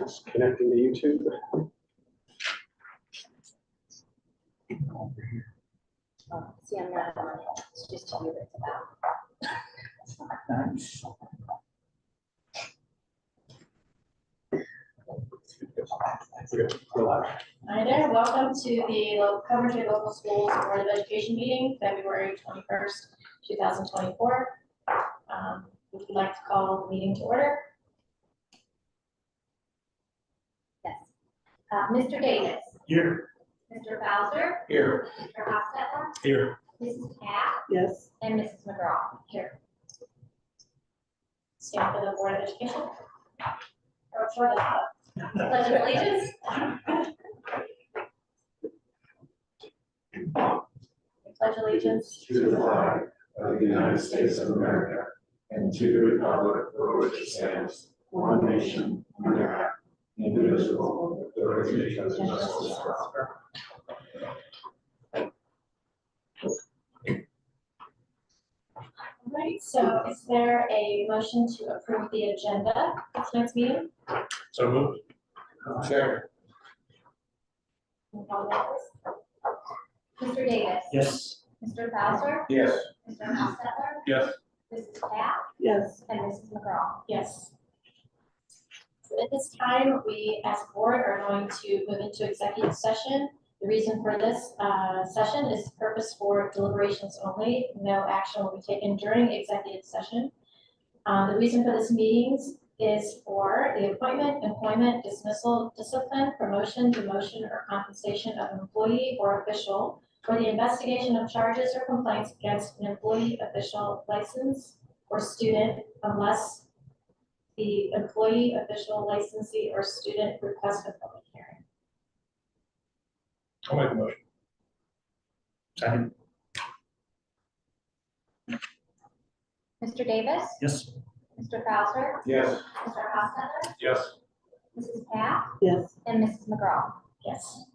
Just connecting to YouTube. See, I'm not on it. It's just you it's about. Hi there, welcome to the Coventry Local Schools Board of Education meeting, February 21st, 2024. Would you like to call the meeting to order? Yes. Mr. Davis. Here. Mr. Bowser. Here. Mr. Hostetler. Here. Mrs. Pat. Yes. And Mrs. McGraw. Here. Stand for the Board of Education. Or for the Pledge of Allegiance. Pledge allegiance to the flag of the United States of America and to the republic for which it stands, one nation, under God, indivisible, with liberty and justice for all. All right, so is there a motion to approve the agenda for tonight's meeting? So moved. Chair. Mr. Davis. Yes. Mr. Bowser. Yes. Mr. Hostetler. Yes. Mrs. Pat. Yes. And Mrs. McGraw. Yes. So at this time, we as a board are going to move into executive session. The reason for this session is purpose for deliberations only. No action will be taken during executive session. The reason for this meetings is for the appointment, employment, dismissal, discipline, promotion, demotion, or compensation of an employee or official, for the investigation of charges or complaints against an employee, official, license, or student, unless the employee, official, licensee, or student requests a public hearing. I'll make a motion. Second. Mr. Davis. Yes. Mr. Bowser. Yes. Mr. Hostetler. Yes. Mrs. Pat. Yes. And Mrs. McGraw. Yes.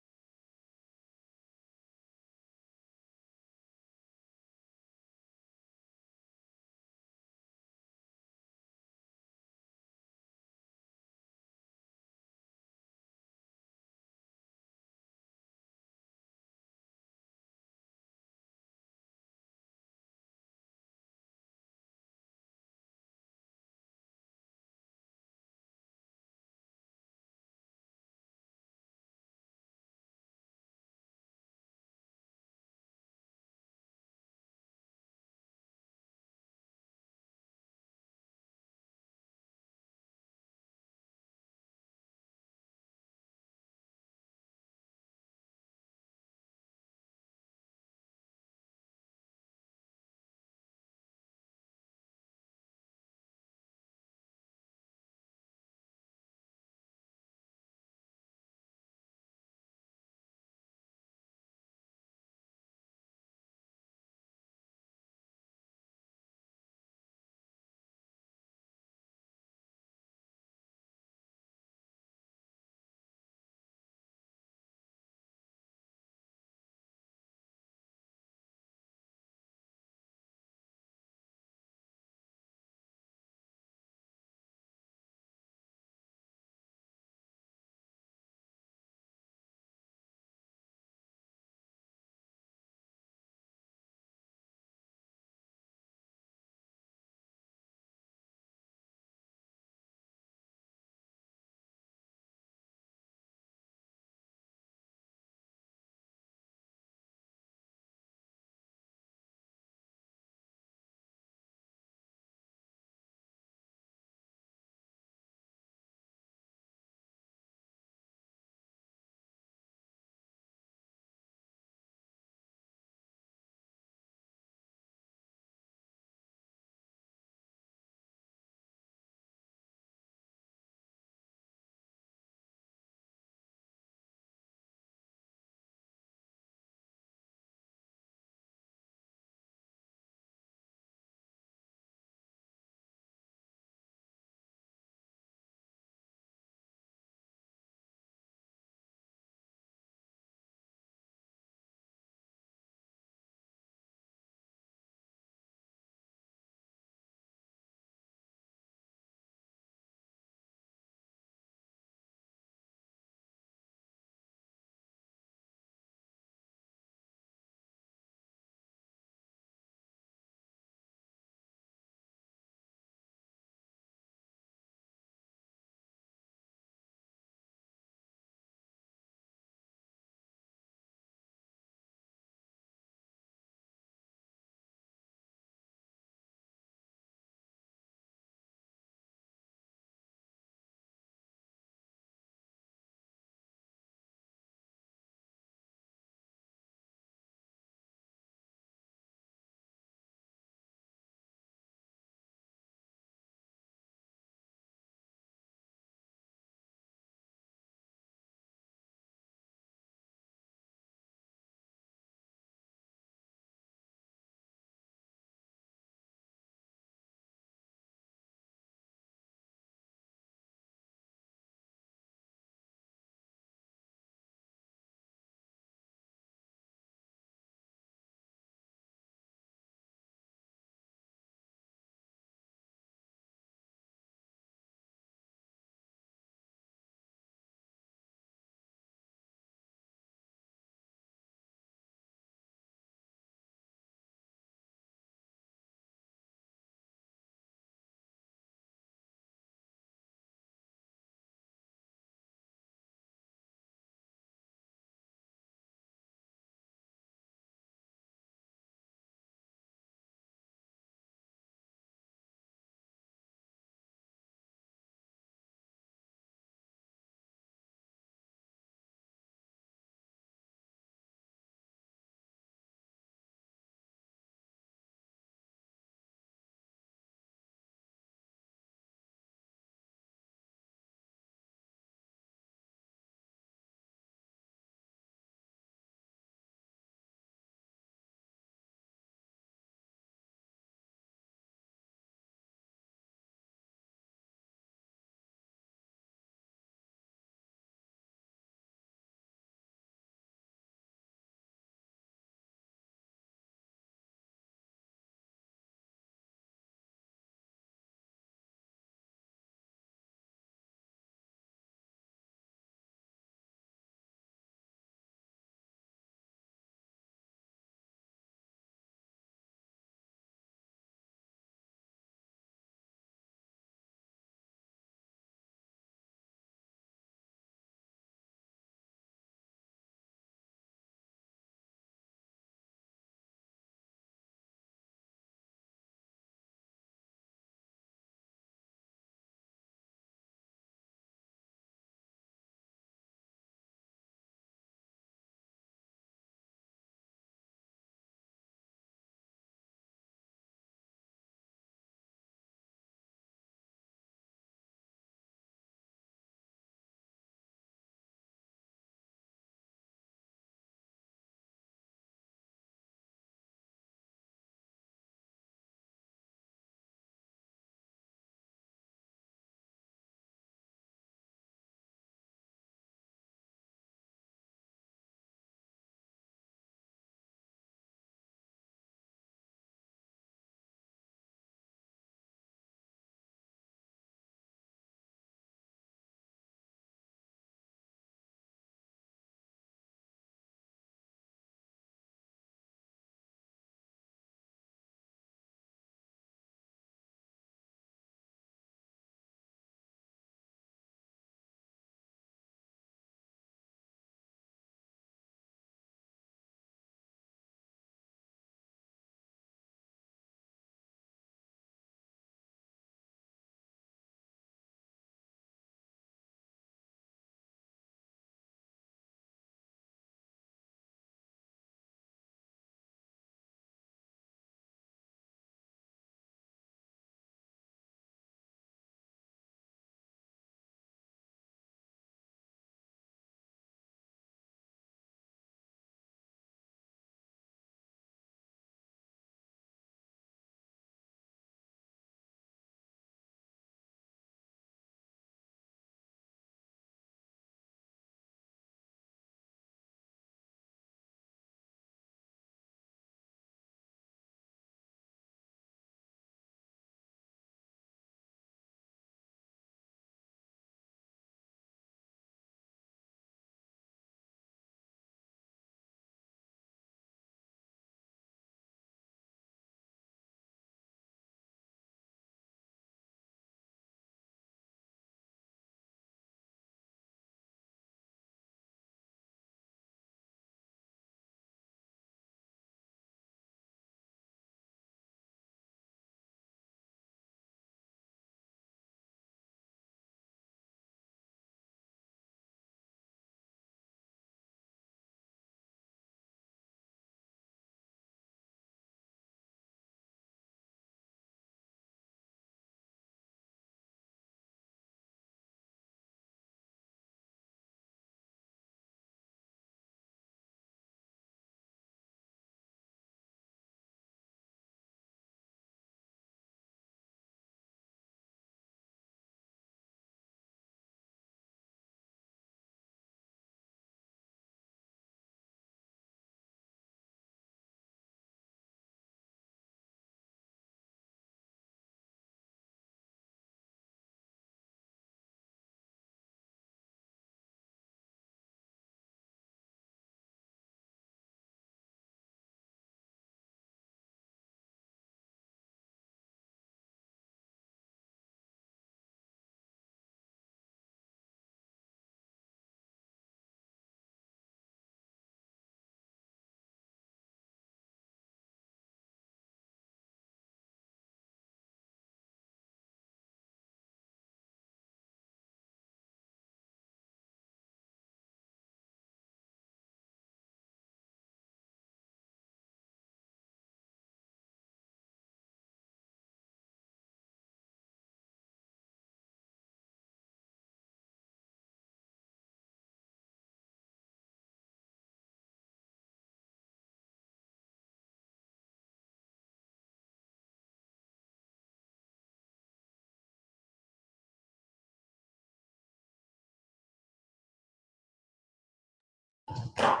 Yep.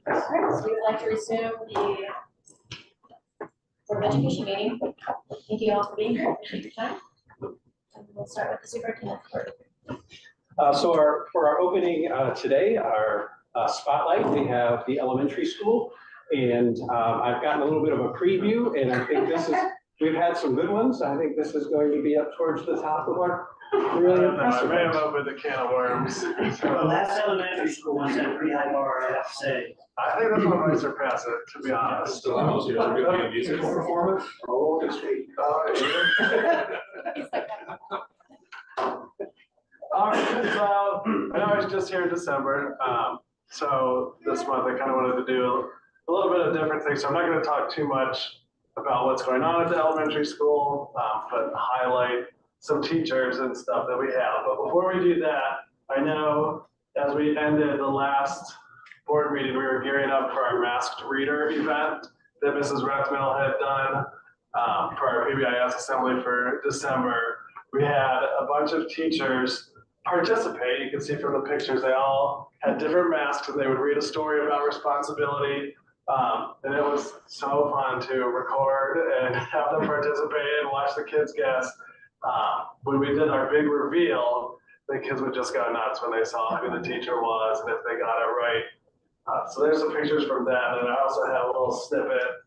All right, so we would like to resume the Board of Education meeting. Thank you all for being here. Appreciate your time. And we'll start with the superintendent. So for our opening today, our spotlight, we have the elementary school. And I've gotten a little bit of a preview, and I think we've had some good ones. I think this is going to be up towards the top of our really impressive I may have ones. opened a can of worms. The last elementary school was at a pretty high bar, I have to say. I think this one might surpass it, to be honest. Performance? Oh, it's sweet. All right, so I know I was just here in December, so this month I kind of wanted to do a little bit of different things. So I'm not going to talk too much about what's going on at the elementary school, but highlight some teachers and stuff that we have. But before we do that, I know as we ended the last board meeting, we were gearing up for our masked reader event that Mrs. Rathmill had done for our PBIS assembly for December. We had a bunch of teachers participate. You can see from the pictures, they all had different masks and they would read a story about responsibility. And it was so fun to record and have them participate and watch the kids guess. When we did our big reveal, the kids would just go nuts when they saw who the teacher was and if they got it right. So there's some pictures from that, and I also have a little snippet.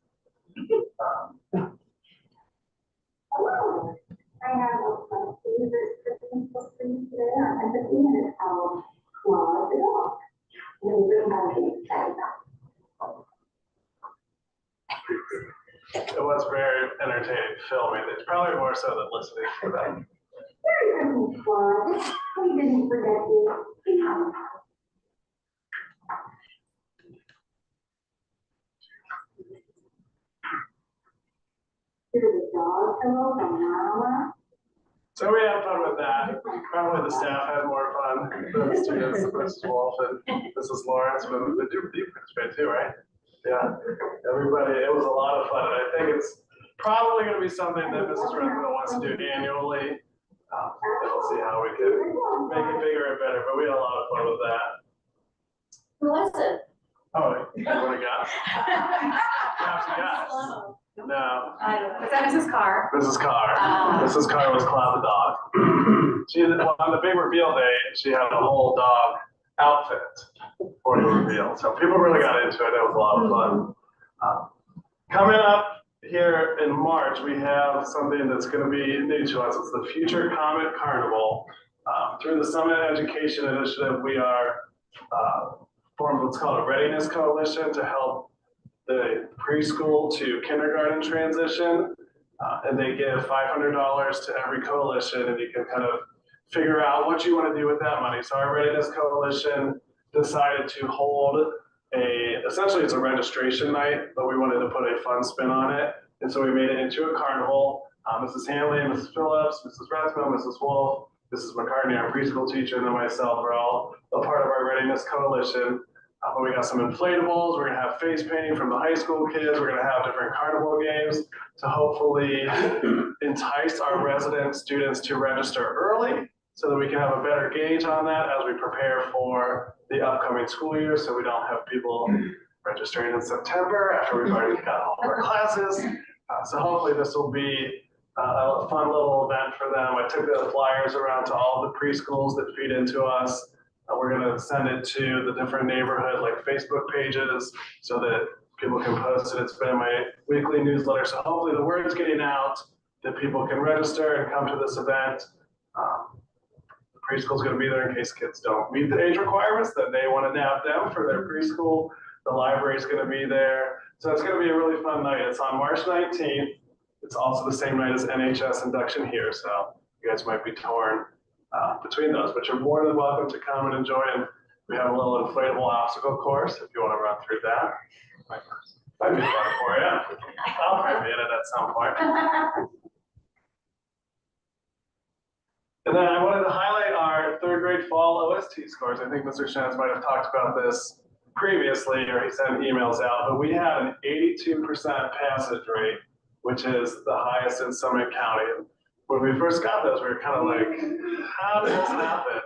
Hello, I have a favorite Christmas book for you today on empathy, and it's called Claw the Dog. And it's written by Kate. It was very entertaining filming. It's probably more so than listening for them. Merry Christmas, Claw. We didn't forget you. Here's a dog pillow from Mama. So we had fun with that. Probably the staff had more fun than the students, Mrs. Wolf and Mrs. Lawrence, but they do participate too, right? Yeah, everybody, it was a lot of fun. And I think it's probably going to be something that Mrs. Redmond wants to do annually. And we'll see how we can make it bigger and better, but we had a lot of fun with that. Who was it? Oh, you want to guess? Perhaps you guess. Hello. No, I don't know. Was that Mrs. Carr? Mrs. Carr. Mrs. Carr was Cloud the dog. On the big reveal day, she had a whole dog outfit for the reveal. So people really got into it. It was a lot of fun. Coming up here in March, we have something that's going to be new to us. It's the Future Comet Carnival. Through the Summit Education Initiative, we are formed what's called a Readiness Coalition to help the preschool to kindergarten transition. And they give $500 to every coalition, and you can kind of figure out what you want to do with that money. So our Readiness Coalition decided to hold essentially it's a registration night, but we wanted to put a fun spin on it. And so we made it into a carnival. Mrs. Hanley, Mrs. Phillips, Mrs. Rathmill, Mrs. Wolf, Mrs. McCartney, our preschool teacher, and then myself are all a part of our Readiness Coalition. But we got some inflatables. We're gonna have face painting from the high school kids. We're gonna have different carnival games to hopefully entice our resident students to register early so that we can have a better gauge on that as we prepare for the upcoming school year, so we don't have people registering in September after we've already got all of our classes. So hopefully this will be a fun little event for them. I took the flyers around to all the preschools that feed into us. We're gonna send it to the different neighborhood like Facebook pages so that people can post it. It's been in my weekly newsletter. So hopefully the word's getting out that people can register and come to this event. The preschool's gonna be there in case kids don't meet the age requirements, then they wanna nab them for their preschool. The library's gonna be there. So it's gonna be a really fun night. It's on March 19th. It's also the same night as NHS induction here. So you guys might be torn between those, but you're more than welcome to come and enjoy. And we have a little inflatable obstacle course if you want to run through that. Might be fun for you. I'll probably be in it at some point. And then I wanted to highlight our third grade fall OST scores. I think Mr. Shands might have talked about this previously, or he sent emails out, but we had an 82% passage rate, which is the highest in Summit County. When we first got those, we were kind of like, how did this happen?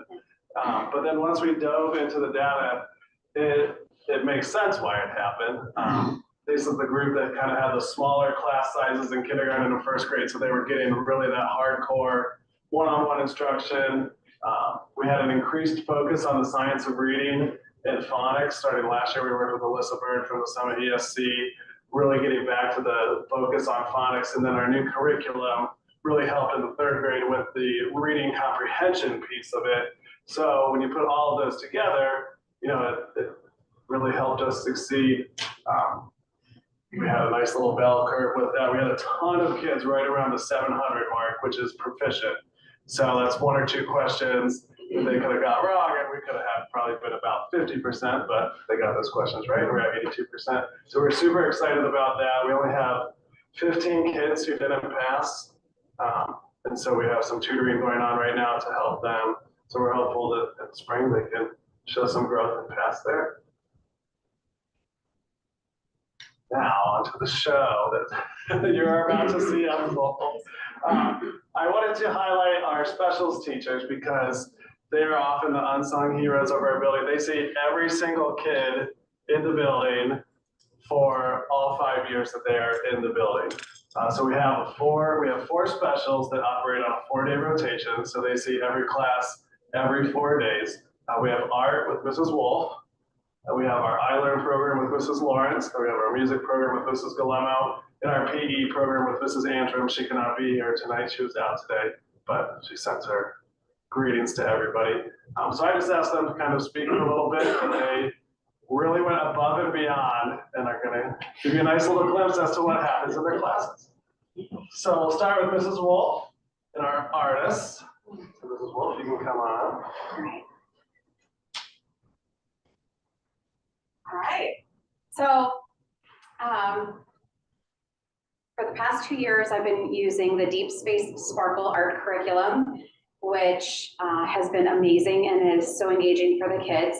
But then once we dove into the data, it makes sense why it happened. This is the group that kind of had the smaller class sizes in kindergarten and first grade, so they were getting really that hardcore one-on-one instruction. We had an increased focus on the science of reading and phonics. Starting last year, we worked with Alyssa Bird from the Summit ESC, really getting back to the focus on phonics. And then our new curriculum really helped in the third grade with the reading comprehension piece of it. So when you put all of those together, you know, it really helped us succeed. We had a nice little bell curve with that. We had a ton of kids right around the 700 mark, which is proficient. So that's one or two questions that they could have got wrong, and we could have had probably been about 50%, but they got those questions right. We're at 82%. So we're super excited about that. We only have 15 kids who didn't pass. And so we have some tutoring going on right now to help them. So we're hopeful that in spring they can show some growth and pass there. Now onto the show that you're about to see unfold. I wanted to highlight our specials teachers because they are often the unsung heroes of our building. They see every single kid in the building for all 5 years that they are in the building. So we have four specials that operate on a 4-day rotation. So they see every class every 4 days. We have art with Mrs. Wolf. We have our iLearn program with Mrs. Lawrence. We have our music program with Mrs. Galemo, and our PE program with Mrs. Antrim. She cannot be here tonight. She was out today, but she sends her greetings to everybody. So I just asked them to kind of speak a little bit, and they really went above and beyond and are going to give you a nice little glimpse as to what happens in their classes. So we'll start with Mrs. Wolf and our artists. So Mrs. Wolf, you can come on. All right. So for the past 2 years, I've been using the Deep Space Sparkle art curriculum, which has been amazing and is so engaging for the kids.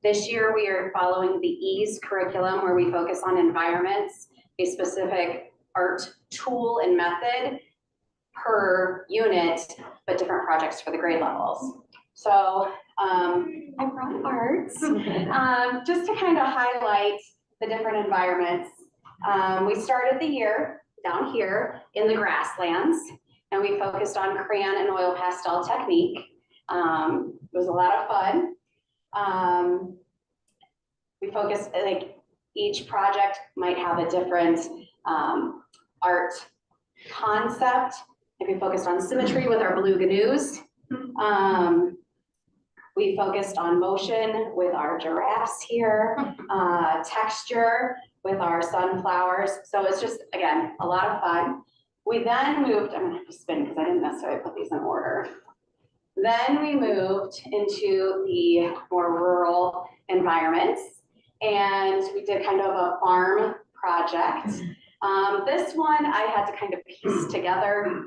This year, we are following the EASE curriculum, where we focus on environments, a specific art tool and method per unit, but different projects for the grade levels. So I brought arts just to kind of highlight the different environments. We started the year down here in the grasslands, and we focused on crayon and oil pastel technique. It was a lot of fun. We focused, like, each project might have a different art concept. Like, we focused on symmetry with our blue gnu's. We focused on motion with our giraffes here, texture with our sunflowers. So it's just, again, a lot of fun. We then moved, I'm gonna have to spin because I didn't necessarily put these in order. Then we moved into the more rural environments, and we did kind of a farm project. This one I had to kind of piece together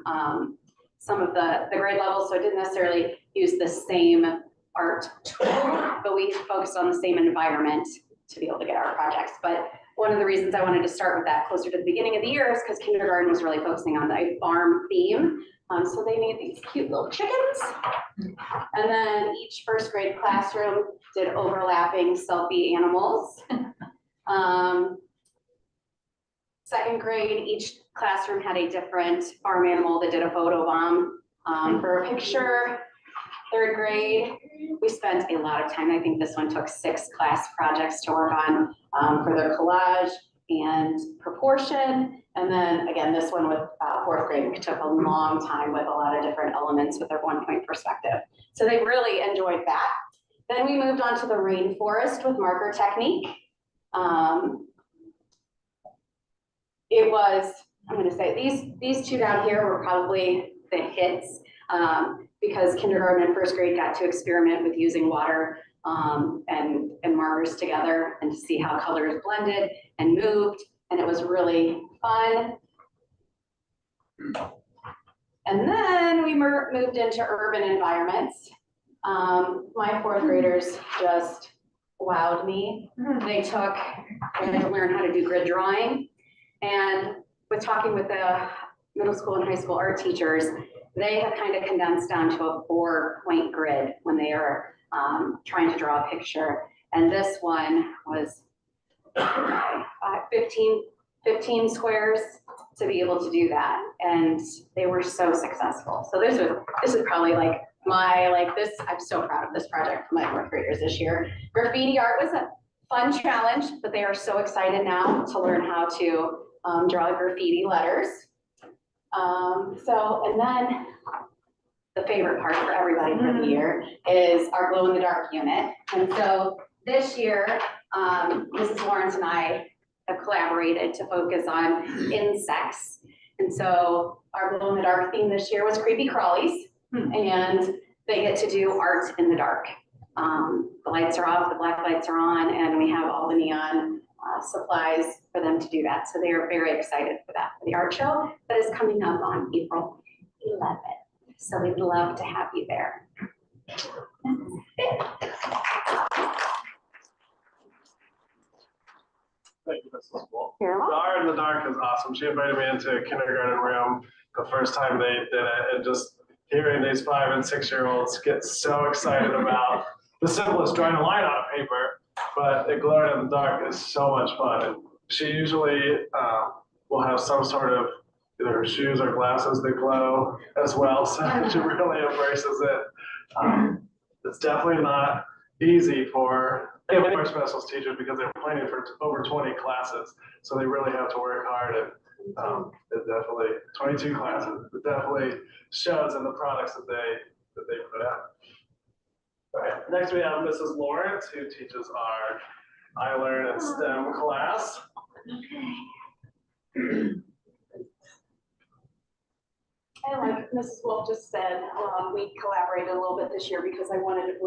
some of the grade levels, so I didn't necessarily use the same art tool, but we focused on the same environment to be able to get our projects. But one of the reasons I wanted to start with that closer to the beginning of the year is because kindergarten was really focusing on the farm theme. So they made these cute little chickens. And then each first grade classroom did overlapping selfie animals. Second grade, each classroom had a different farm animal that did a photo bomb for a picture. Third grade, we spent a lot of time. I think this one took 6 class projects to work on for their collage and proportion. And then again, this one with fourth grade took a long time with a lot of different elements with their 1-point perspective. So they really enjoyed that. Then we moved on to the rainforest with marker technique. It was, I'm going to say, these two down here were probably the hits because kindergarten and first grade got to experiment with using water and markers together and to see how colors blended and moved, and it was really fun. And then we moved into urban environments. My fourth graders just wowed me. They had to learn how to do grid drawing. And with talking with the middle school and high school art teachers, they have kind of condensed down to a 4-point grid when they are trying to draw a picture. And this one was 15 squares to be able to do that. And they were so successful. So this is probably like I'm so proud of this project for my fourth graders this year. Graffiti art was a fun challenge, but they are so excited now to learn how to draw graffiti letters. And then the favorite part for everybody for the year is our glow in the dark unit. And so this year, Mrs. Lawrence and I have collaborated to focus on insects. And so our glow in the dark theme this year was creepy crawlies, and they get to do art in the dark. The lights are off, the black lights are on, and we have all the neon supplies for them to do that. So they are very excited for that, for the art show that is coming up on April 11th. So we'd love to have you there. Thank you, Mrs. Wolf. You're welcome. The art in the dark is awesome. She invited me into a kindergarten room the first time they did it, and just hearing these 5 and 6-year-olds get so excited about the simplest drawing a line on a paper, but it glowing in the dark is so much fun. And she usually will have some sort of either her shoes or glasses that glow as well, so she really embraces it. It's definitely not easy for our specials teachers because they're planning for over 20 classes, so they really have to work hard. And it definitely 22 classes. It definitely shows in the products that they put out. All right. Next we have Mrs. Lawrence, who teaches our I Learn and STEM class. And like Mrs. Wolf just said, we collaborated a little bit this year because I wanted to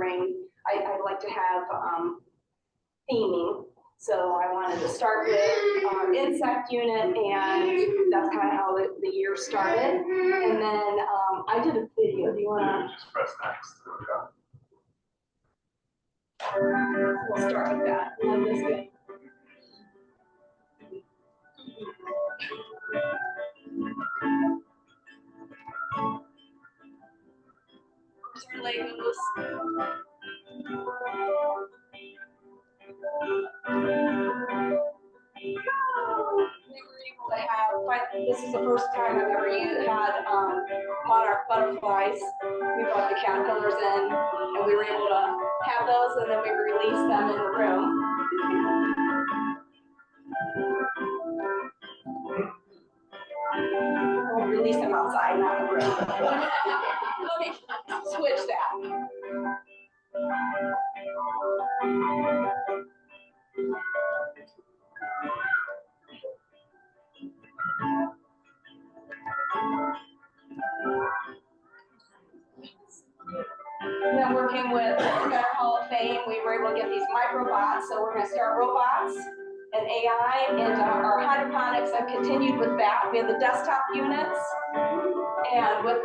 I like to have theming. So I wanted to start with our insect unit, and that's kind of how the year started. And then I did a video. Do you want to? Just press next. We'll start with that. Love this game. Here's our Legos. This is the first time I've ever had monarch butterflies. We brought the caterpillars in, and we were able to have those, and then we released them in the room. We'll release them outside, not in the room. Let me switch that. And then working with Better Hall of Fame, we were able to get these microbots. So we're going to start robots and AI, and our hydroponics. I've continued with that. We have the desktop units, and with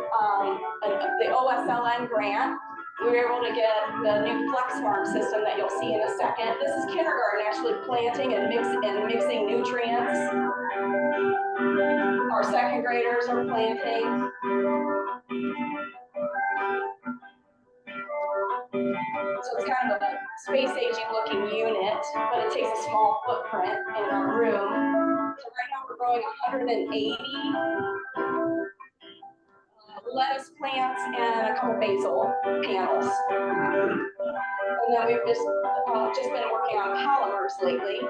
the OSLN grant, we were able to get the new Flex Farm system that you'll see in a second. This is kindergarten actually planting and mixing nutrients. Our second graders are planting. So it's kind of a space-aging looking unit, but it takes a small footprint in our room. So right now we're growing 180 lettuce plants and a couple basil panels. And then we've just been working on polymers lately,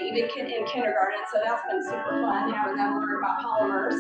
even in kindergarten. So that's been super fun having them learn about polymers.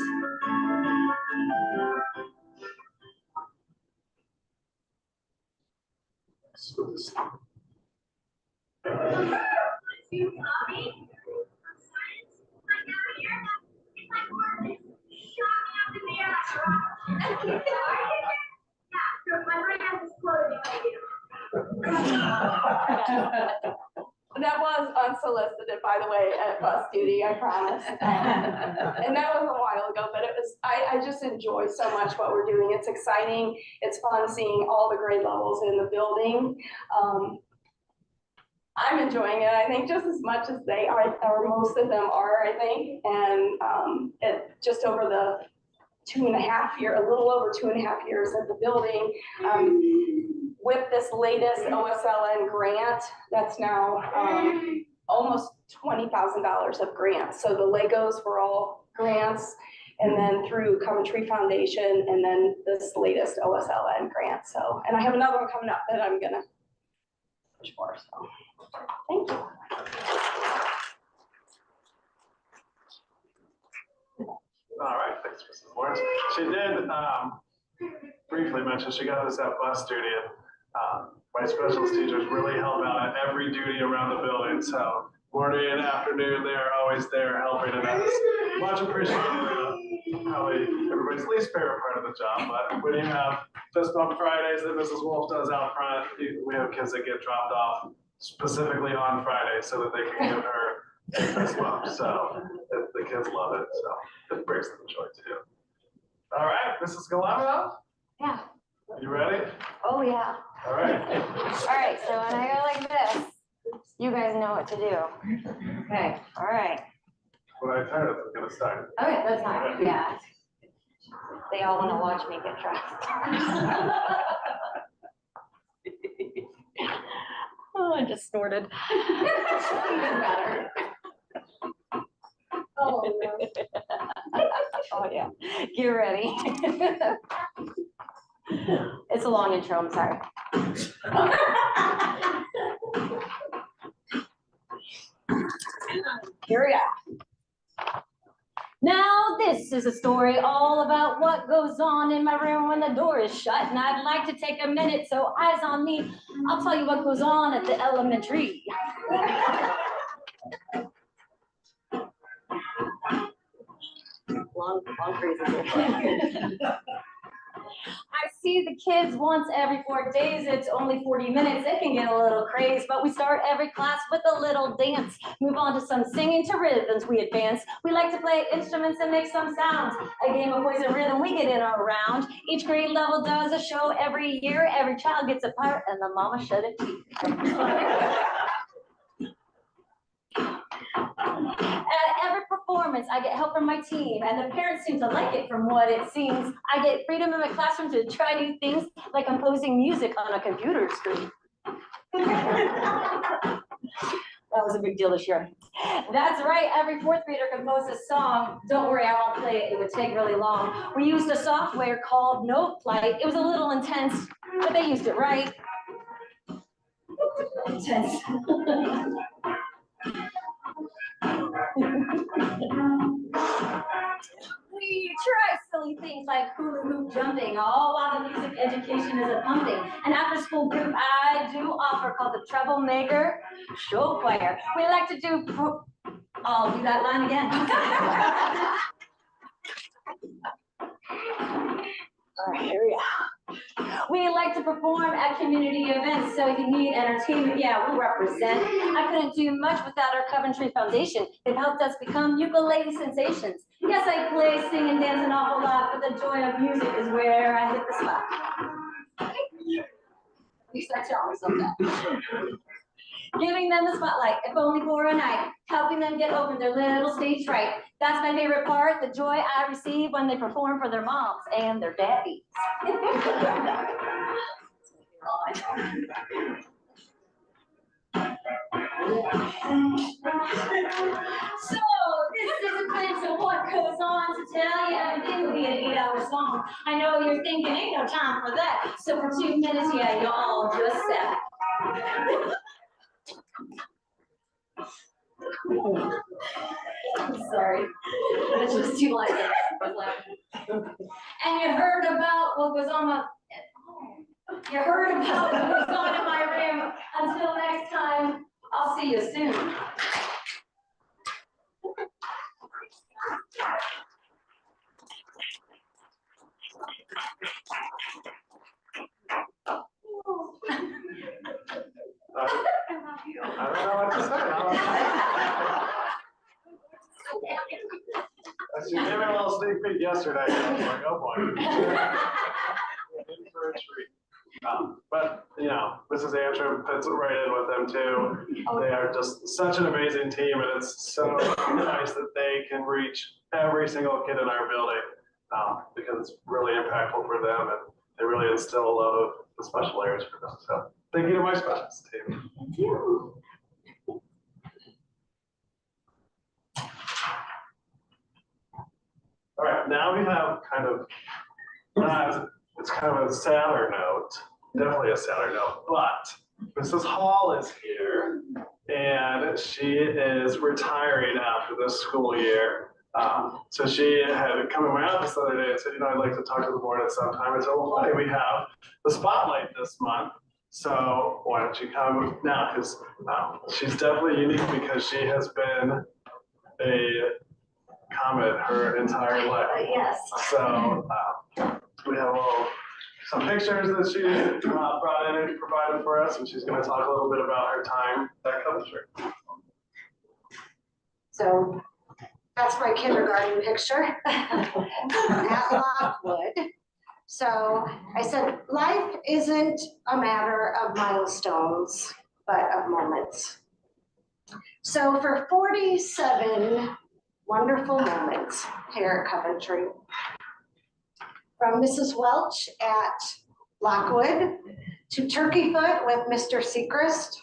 That was unsolicited, by the way, at bus duty, I promise. And that was a while ago, but I just enjoy so much what we're doing. It's exciting. It's fun seeing all the grade levels in the building. I'm enjoying it, I think, just as much as they are, or most of them are, I think. And just over the a little over 2.5 years at the building, with this latest OSLN grant, that's now almost $20,000 of grants. So the Legos were all grants, and then through Coventry Foundation, and then this latest OSLN grant. So, and I have another one coming up that I'm gonna push for, so, thank you. All right, thanks, Mrs. Lawrence. She did briefly mention she got this at bus duty, and my specialist teachers really help out at every duty around the building. So morning and afternoon, they are always there helping, and that's much appreciated. Probably everybody's least favorite part of the job, but when you have fist bump Fridays that Mrs. Wolf does out front, we have kids that get dropped off specifically on Friday so that they can give her a fist bump. So the kids love it, so it brings them joy too. All right, Mrs. Galamo, Yeah. you ready? Oh, yeah. All right. All right, so when I go like this, you guys know what to do. Okay, all right. When I turn it, I'm gonna start. Okay, that's fine, yeah. They all want to watch me get dressed. Oh, I just snorted. Even better. Oh, no. Oh, yeah. Get ready. It's a long intro, I'm sorry. Here we go. Now, this is a story all about what goes on in my room when the door is shut, and I'd like to take a minute, so eyes on me. I'll tell you what goes on at the elementary. Long phrases here. I see the kids once every 4 days. It's only 40 minutes. It can get a little crazy, but we start every class with a little dance. Move on to some singing to rhythms we advance. We like to play instruments and make some sounds. A game of voice and rhythm we get in a round. Each grade level does a show every year. Every child gets a part and the mama shed a tear. At every performance, I get help from my team, and the parents seem to like it from what it seems. I get freedom in my classroom to try new things, like composing music on a computer screen. That was a big deal this year. That's right, every fourth grader composed a song. Don't worry, I won't play it, it would take really long. We used a software called Note Flight. It was a little intense, but they used it right. Intense. We try silly things like hula hoop jumping, all while the music education is a pumping. An after school group I do offer called the Troublemaker Show Choir. We like to do, I'll do that line again. All right, here we go. We like to perform at community events, so if you need entertainment, yeah, we represent. I couldn't do much without our Coventry Foundation. They've helped us become ukulele sensations. Yes, I play, sing, and dance an awful lot, but the joy of music is where I hit the spot. At least I tell myself that. Giving them the spotlight, if only for a night, helping them get over their little stage fright. That's my favorite part, the joy I receive when they perform for their moms and their daddies. So, this is a glimpse of what goes on. To tell you everything will be an 8-hour song. I know you're thinking, ain't no time for that. So for 2 minutes, yeah, y'all just sat. I'm sorry, it's just too like it. And you heard about what goes on in my room. Until next time, I'll see you soon. I don't know what to say. She gave me a little sneak peek yesterday, and I was like, oh boy. In for a treat. But, you know, Mrs. Antrim fits right in with them too. They are just such an amazing team, and it's so nice that they can reach every single kid in our building because it's really impactful for them. And they really instill a lot of the special areas for them. So thank you to my specials team. Thank you. All right, now we have kind of, it's kind of a sadder note, definitely a sadder note, but Mrs. Hall is here and she is retiring after this school year. So she had come in my office the other day and said, you know, I'd like to talk to the board at some time. I said, well, hey, we have the spotlight this month. So why don't you come now? Because she's definitely unique because she has been a comet her entire life. Yes. So we have some pictures that she brought in and provided for us, and she's going to talk a little bit about her time at Coventry. So that's my kindergarten picture at Lockwood. So I said, life isn't a matter of milestones, but of moments. So for 47 wonderful moments here at Coventry, from Mrs. Welch at Lockwood, to Turkey Foot with Mr. Sechrist,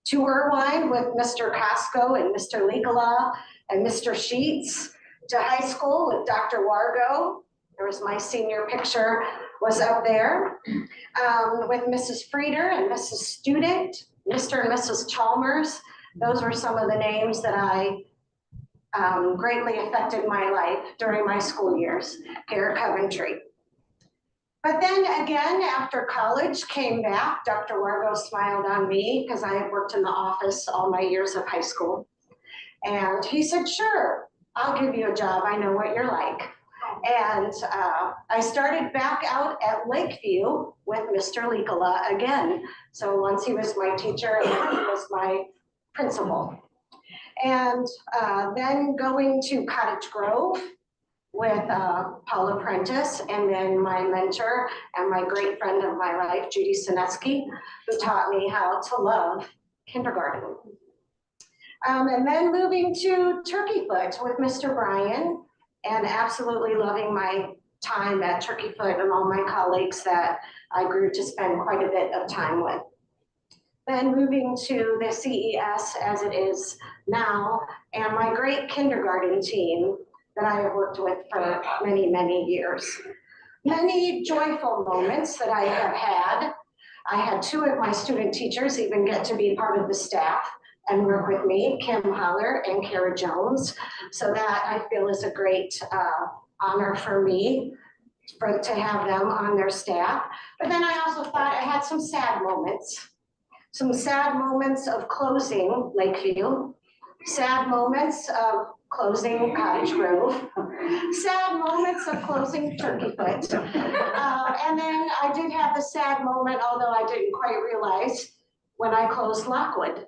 to Irvine with Mr. Costco and Mr. Legala and Mr. Sheets, to high school with Dr. Wargo. There was my senior picture was up there, with Mrs. Frieder and Mrs. Student, Mr. and Mrs. Chalmers. Those were some of the names that I greatly affected my life during my school years here at Coventry. But then again, after college came back, Dr. Wargo smiled on me because I had worked in the office all my years of high school. And he said, sure, I'll give you a job. I know what you're like. And I started back out at Lakeview with Mr. Legala again. So once he was my teacher and then he was my principal. And then going to Cottage Grove with Paula Prentice, and then my mentor and my great friend of my life, Judy Sineski, who taught me how to love kindergarten. And then moving to Turkey Foot with Mr. Bryan, and absolutely loving my time at Turkey Foot and all my colleagues that I grew to spend quite a bit of time with. Then moving to the CES as it is now, and my great kindergarten team that I have worked with for many, many years. Many joyful moments that I have had. I had two of my student teachers even get to be part of the staff and work with me, Kim Holler and Kara Jones. So that I feel is a great honor for me to have them on their staff. But then I also thought I had some sad moments. Some sad moments of closing Lakeview, sad moments of closing Cottage Grove, sad moments of closing Turkey Foot. And then I did have the sad moment, although I didn't quite realize, when I closed Lockwood,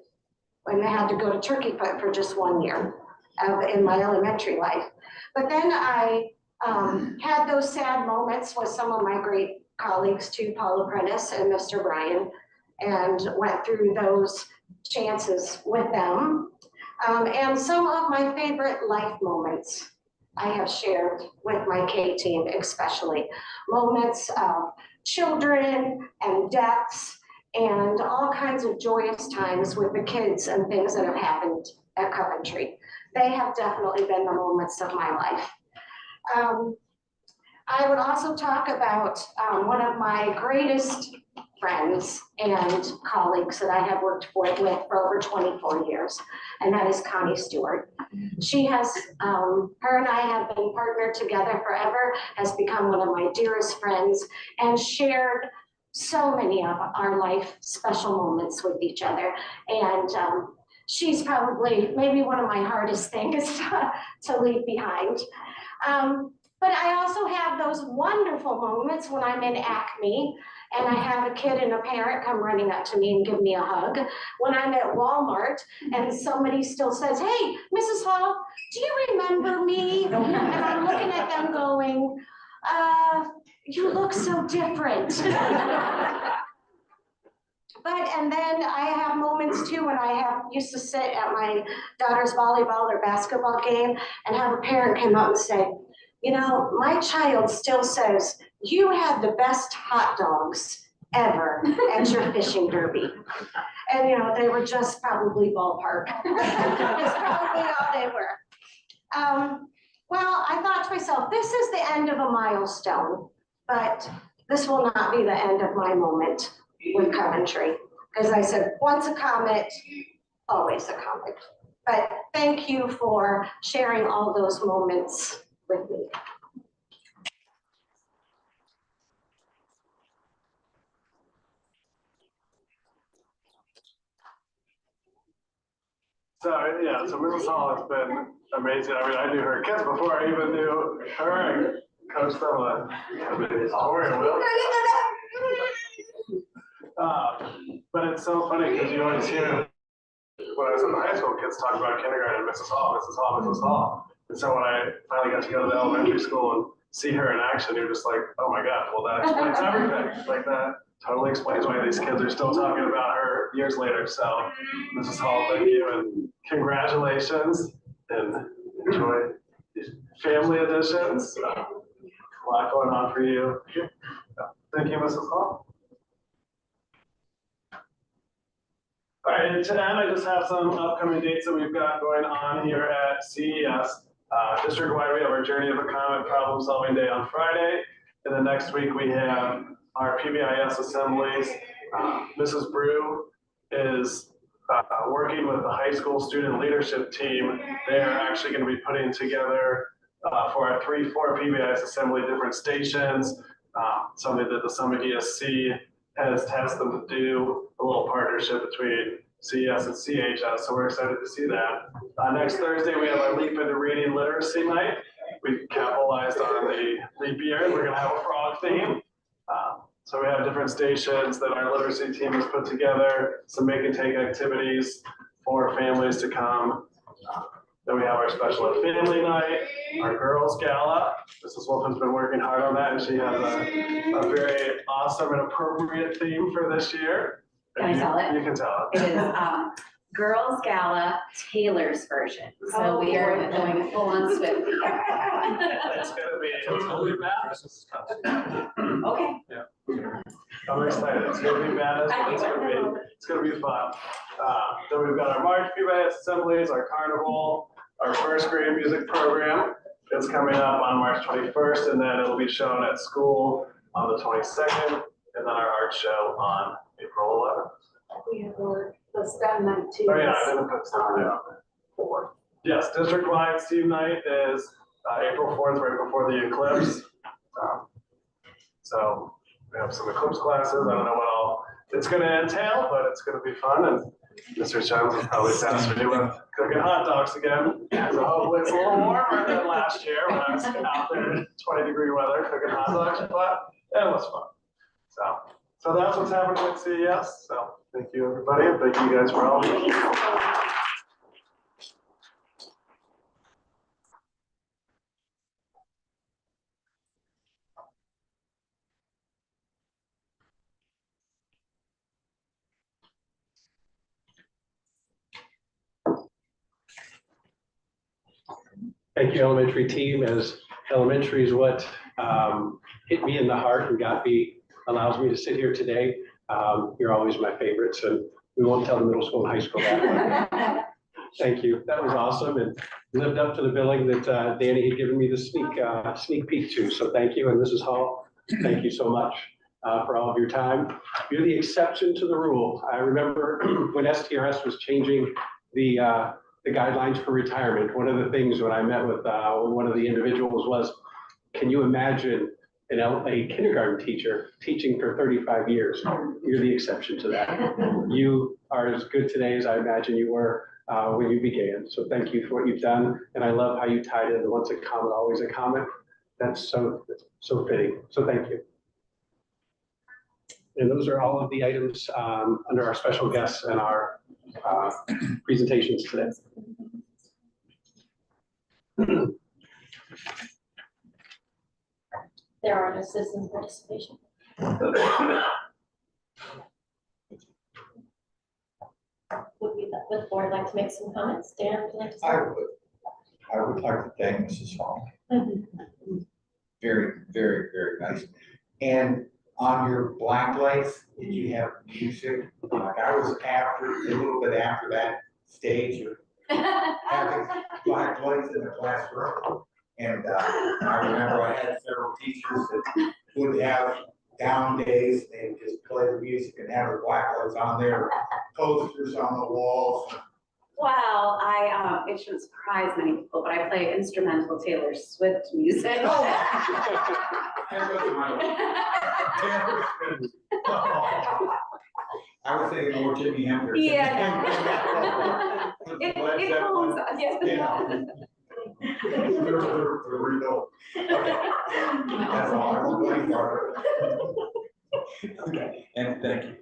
when I had to go to Turkey Foot for just 1 year in my elementary life. But then I had those sad moments with some of my great colleagues too, Paula Prentice and Mr. Bryan, and went through those chances with them. And some of my favorite life moments I have shared with my K team, especially moments of children and deaths and all kinds of joyous times with the kids and things that have happened at Coventry. They have definitely been the moments of my life. I would also talk about one of my greatest friends and colleagues that I have worked with for over 24 years, and that is Connie Stewart. She has, her and I have been partnered together forever, has become one of my dearest friends, and shared so many of our life special moments with each other. And she's probably maybe one of my hardest things to leave behind. But I also have those wonderful moments when I'm in Acme and I have a kid and a parent come running up to me and give me a hug. When I'm at Walmart and somebody still says, hey, Mrs. Hall, do you remember me? And I'm looking at them going, you look so different. And then I have moments too when I used to sit at my daughter's volleyball or basketball game and have a parent come up and say, you know, my child still says, you had the best hot dogs ever at your fishing derby. And, you know, they were just probably ballpark. That's probably all they were. Well, I thought to myself, this is the end of a milestone, but this will not be the end of my moment with Coventry. Because I said, once a comet, always a comet. But thank you for sharing all those moments with me. So, yeah, so Mrs. Hall has been amazing. I mean, I knew her kids before I even knew her and Coach Stella. But it's so funny because you always hear, when I was in the high school, kids talk about kindergarten, Mrs. Hall, Mrs. Hall, Mrs. Hall. And so when I finally got to go to the elementary school and see her in action, you're just like, oh my God, well, that explains everything. Like that totally explains why these kids are still talking about her years later. So Mrs. Hall, thank you and congratulations and enjoy these family editions. A lot going on for you. Thank you, Mrs. Hall. All right, and to end, I just have some upcoming dates that we've got going on here at CES. District-wide, we have our Journey of a Comet Problem Solving Day on Friday. And then next week, we have our PBIS assemblies. Mrs. Brew is working with the high school student leadership team. They are actually going to be putting together for our 3-4 PBIS assembly different stations, something that the Summit ESC has tasked them to do, a little partnership between CES and CHS, so we're excited to see that. Next Thursday, we have our Leap into Reading Literacy Night. We've capitalized on the leap year, and we're gonna have a frog theme. So we have different stations that our literacy team has put together, some make and take activities for families to come. Then we have our special ed family night, our girls gala. Mrs. Wolf has been working hard on that, and she has a very awesome and appropriate theme for this year. Can I tell it? You can tell it. It is Girls Gala Taylor's version. So we are going full on Swiftie. It's gonna be bad. Okay. Yeah. I'm excited. It's gonna be bad, but it's gonna be fun. Then we've got our March PBIS assemblies, our carnival, our first grade music program. It's coming up on March 21st, and then it'll be shown at school on the 22nd, and then our art show on April 11th. We have the STEM night too. Oh yeah, I didn't put STEM night on there. 4. Yes, district-wide STEAM night is April 4th, right before the eclipse. So we have some eclipse classes. I don't know what all it's going to entail, but it's going to be fun. And Mr. Jones will probably task me with cooking hot dogs again. So hopefully it's a little warmer than last year when I was out there in 20-degree weather cooking hot dogs, but it was fun. So that's what's happening at CES. So thank you, everybody, and thank you guys for all. Thank you, elementary team, as elementary is what hit me in the heart and allows me to sit here today. You're always my favorites, and we won't tell the middle school and high school that. Thank you. That was awesome and lived up to the billing that Danny had given me the sneak peek to. So thank you. And Mrs. Hall, thank you so much for all of your time. You're the exception to the rule. I remember when STRS was changing the guidelines for retirement. One of the things when I met with one of the individuals was, can you imagine a kindergarten teacher teaching for 35 years? You're the exception to that. You are as good today as I imagine you were when you began. So thank you for what you've done. And I love how you tied in the once a comet, always a comet. That's so fitting. So thank you. And those are all of the items under our special guests and our presentations today. There are no citizen participation. Would the board like to make some comments? Dan, would you like to say? I would like to thank Mrs. Hall. Very, very, very nice. And on your black lights, did you have music? Like I was a little bit after that stage of having black lights in the classroom. And I remember I had several teachers that would have down days, they would just play the music and have the black lights on there, posters on the walls. Well, it shouldn't surprise many people, but I play instrumental Taylor Swift music. I was thinking more Jimi Hendrix. Yeah. It calms us, yes. They're real. Okay. That's all I was waiting for. Okay, and thank you.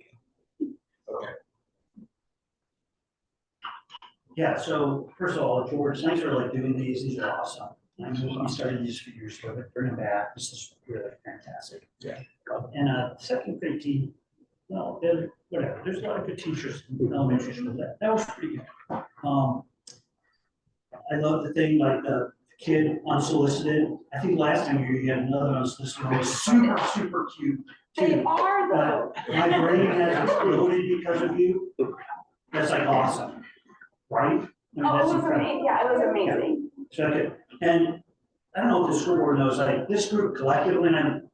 Okay. Yeah, so first of all, George, thanks for like doing these. These are awesome. I know we started these a few years ago, but bring them back. This is really fantastic. Yeah. And second grade team, well, whatever. There's a lot of good teachers in elementary school. That was pretty good. I love the thing like the kid unsolicited. I think last time you had another unsolicited. It was super, super cute. They too. are though. My brain has exploded because of you. That's like awesome, right? I mean, Oh, that's it was incredible. amazing. Yeah, it was amazing. Second, and I don't know if the school board knows, like, this group collectively, and I'm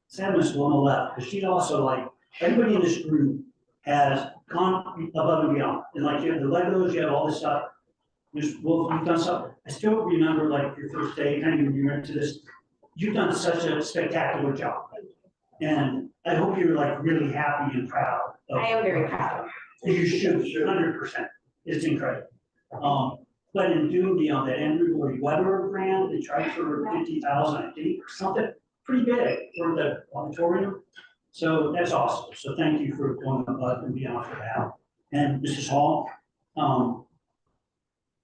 sad Miss Wilma left, because she also, like, everybody in this group has gone above and beyond. And like, you have the Legos, you have all this stuff. We've done stuff. I still remember, like, your first day, kind of when you went to this, you've done such a spectacular job. And I hope you're like really happy and proud. I am very proud. You should, 100%. It's incredible. But in doing beyond that, Andrew Lloyd Webber grant, they tried for 50,000, I think, or something pretty big for the auditorium. So that's awesome. So thank you for going above and beyond for that. And Mrs. Hall,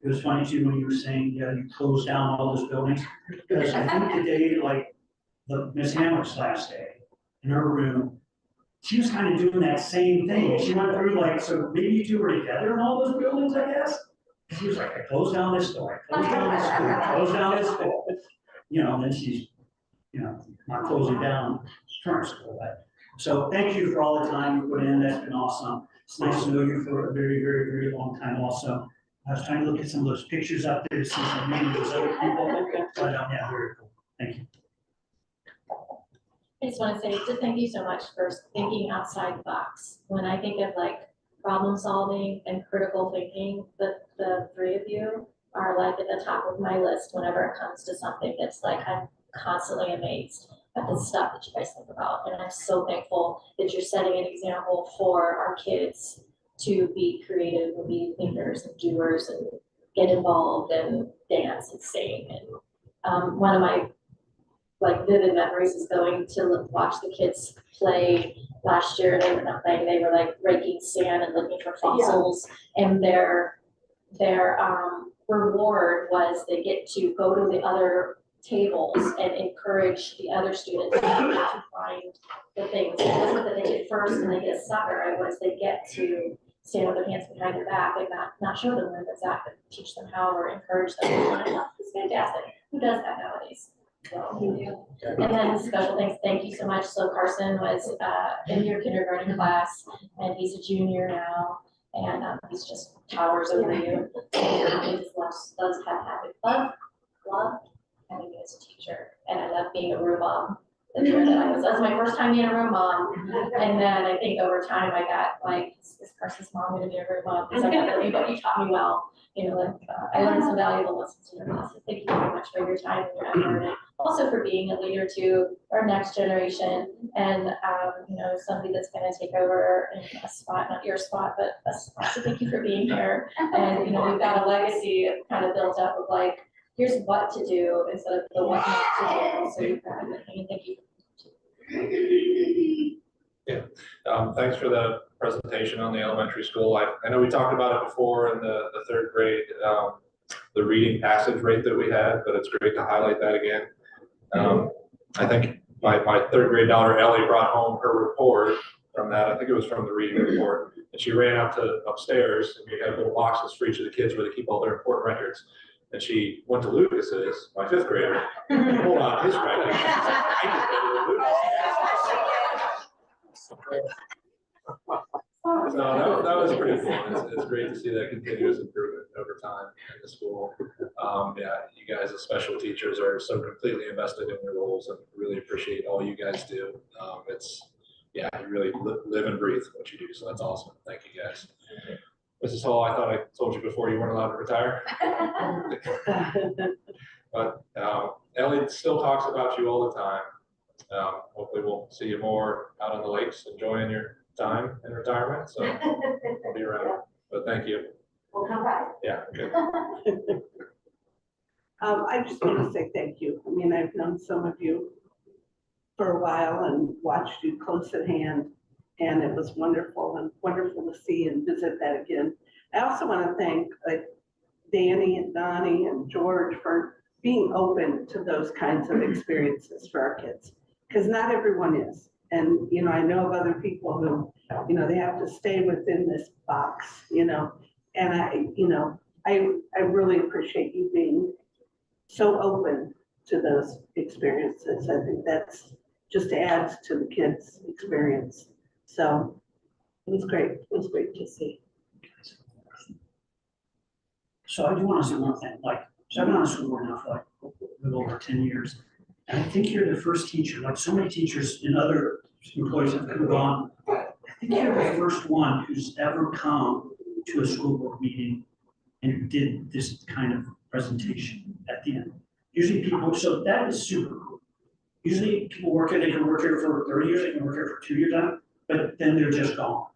it was funny too when you were saying, yeah, you closed down all those buildings. Because I think today, like the Miss Hammer's last day in her room, she was kind of doing that same thing. She went through like, so maybe you two were together in all those buildings, I guess. She was like, I closed down this door, I closed down this school, I closed down this school. You know, and then she's, you know, not closing down current school. But so thank you for all the time you put in. That's been awesome. It's nice to know you for a very, very, very long time also. I was trying to look at some of those pictures up there to see some names of those other people. But yeah, very cool. Thank you. I just want to say, just thank you so much for thinking outside the box. When I think of like problem solving and critical thinking, the three of you are like at the top of my list whenever it comes to something that's like, I'm constantly amazed at the stuff that you guys think about. And I'm so thankful that you're setting an example for our kids to be creative and be thinkers and doers and get involved and dance and sing. And one of my like vivid memories is going to watch the kids play last year. They were not playing, they were like raking sand and looking for fossils. Yeah. And their reward was they get to go to the other tables and encourage the other students to find the things. It wasn't that they did first and they get sucker, it was they get to stand with their hands behind their back and not show them where it's at, but teach them how or encourage them. It's fantastic. Who does that nowadays? So you do. And then special thanks, thank you so much. So Carson was in your kindergarten class and he's a junior now and he's just towers over you. And he just loves having love having you as a teacher. And I love being a room mom. The year that I was, that's my first time being a room mom. And then I think over time I got like, is Carson's mom gonna be a room mom? Because I got to, but you taught me well. You know, like I learned some valuable lessons in your class. So thank you very much for your time and your effort, and also for being a leader to our next generation, and you know, somebody that's going to take over in a spot, not your spot, but a spot. So thank you for being here. And you know, we've got a legacy kind of built up of like, here's what to do instead of the what not to do. So you've got everything. Thank you. Yeah, thanks for the presentation on the elementary school. I know we talked about it before in the third grade, the reading passage rate that we had, but it's great to highlight that again. I think my third grade daughter Ellie brought home her report from that. I think it was from the reading report, and she ran up to upstairs, and we had little boxes for each of the kids where they keep all their important records. And she went to Lucas's, my 5th grader, and pulled out his record. I could go to Lucas. So that was pretty cool. It's great to see that continuous improvement over time in the school. Yeah, you guys as special teachers are so completely invested in your roles and really appreciate all you guys do. Yeah, you really live and breathe what you do, so that's awesome. Thank you guys. Mrs. Hall, I thought I told you before you weren't allowed to retire. But Ellie still talks about you all the time. Hopefully we'll see you more out on the lakes, enjoying your time in retirement, so I'll be around. But thank you. We'll come back. Yeah, good. I just want to say thank you. I mean, I've known some of you for a while and watched you close at hand, and it was wonderful to see and visit that again. I also want to thank Danny and Donnie and George for being open to those kinds of experiences for our kids, because not everyone is. And, you know, I know of other people who, you know, they have to stay within this box, you know, and I really appreciate you being so open to those experiences. I think that's just adds to the kids' experience. So it was great. It was great to see. So I do want to say one thing, so I've been on the school board now for a little over 10 years. And I think you're the first teacher, like so many teachers and other employees have come on. I think you're the first one who's ever come to a school board meeting and did this kind of presentation at the end. Usually people, so that is super cool. Usually people work here, they can work here for 30 years, they can work here for 2 years, but then they're just gone.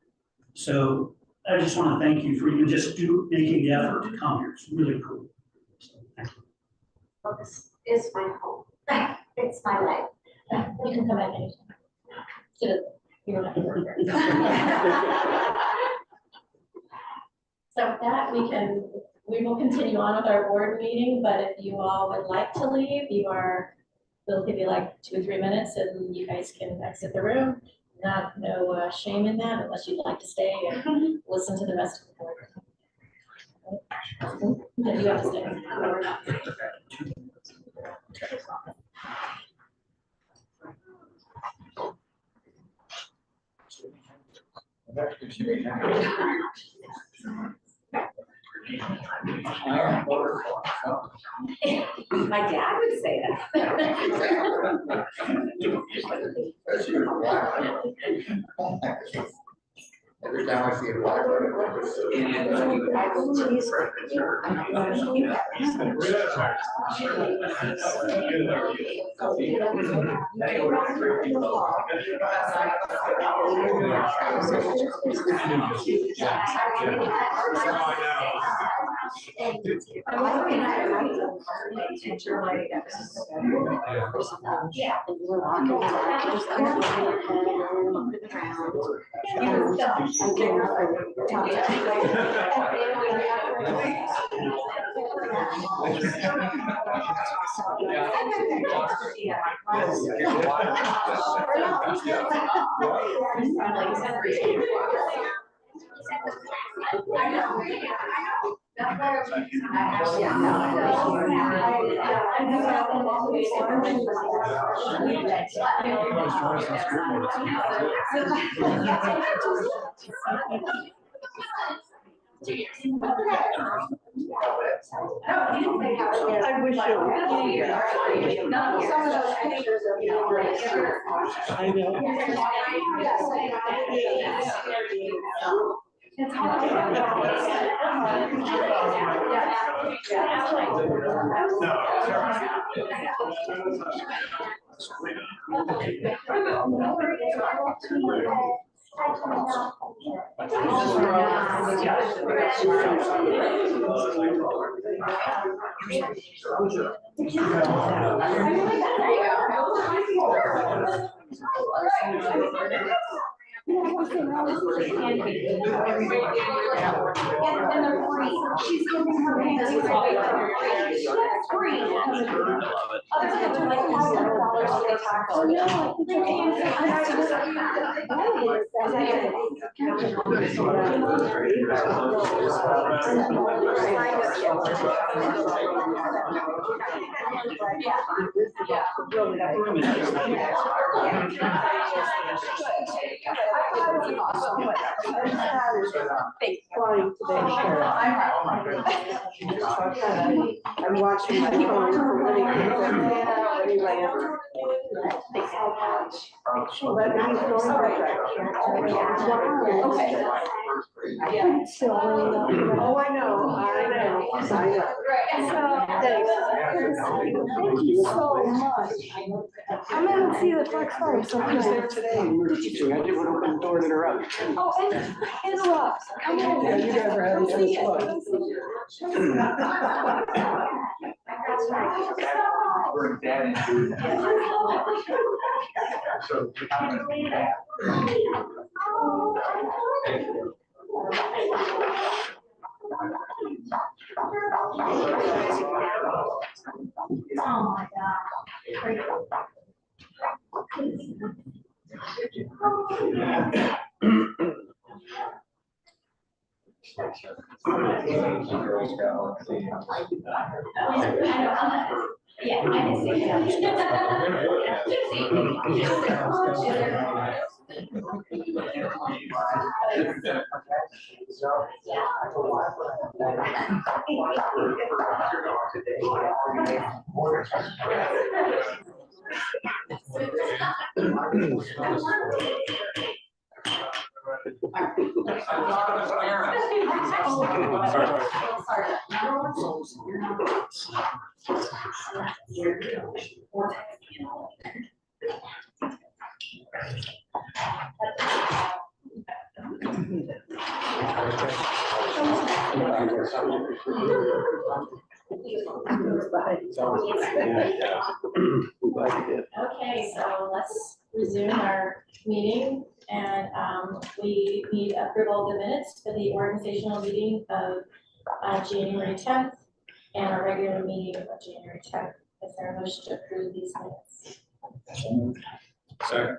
So I just want to thank you for even just making the effort to come here. It's really cool. So, thank you. Well, this is my home. It's my life. You can come back anytime. You don't have to work here. So with that, we will continue on with our board meeting, but if you all would like to leave, we'll give you like 2 or 3 minutes and you guys can exit the room. No shame in that unless you'd like to stay and listen to the rest of the board. Yeah, you have to stay. My dad would say that. Every time I see a black I wish it was here. Some of those pictures of you were. I know. It's hard And they're free. She's giving her pancakes away for free. That's free. Other kids are like $500 for the taco. Oh, no. Flying today. I'm watching my phone for when he comes in. Anyway. But he's going to Oh, I know. Thank you so much. I'm gonna see the Fox Fire. So I was there today. We were teaching. I didn't want to open the door and interrupt. Oh, and interrupt. Come in. Yeah, you guys are having too much fun. Bring that into it. So. Oh my God. Yeah, I can see Okay, so let's resume our meeting, and we need approval of the minutes for the organizational meeting of January 10th and our regular meeting of January 10th. Is there a motion to approve these minutes? Second.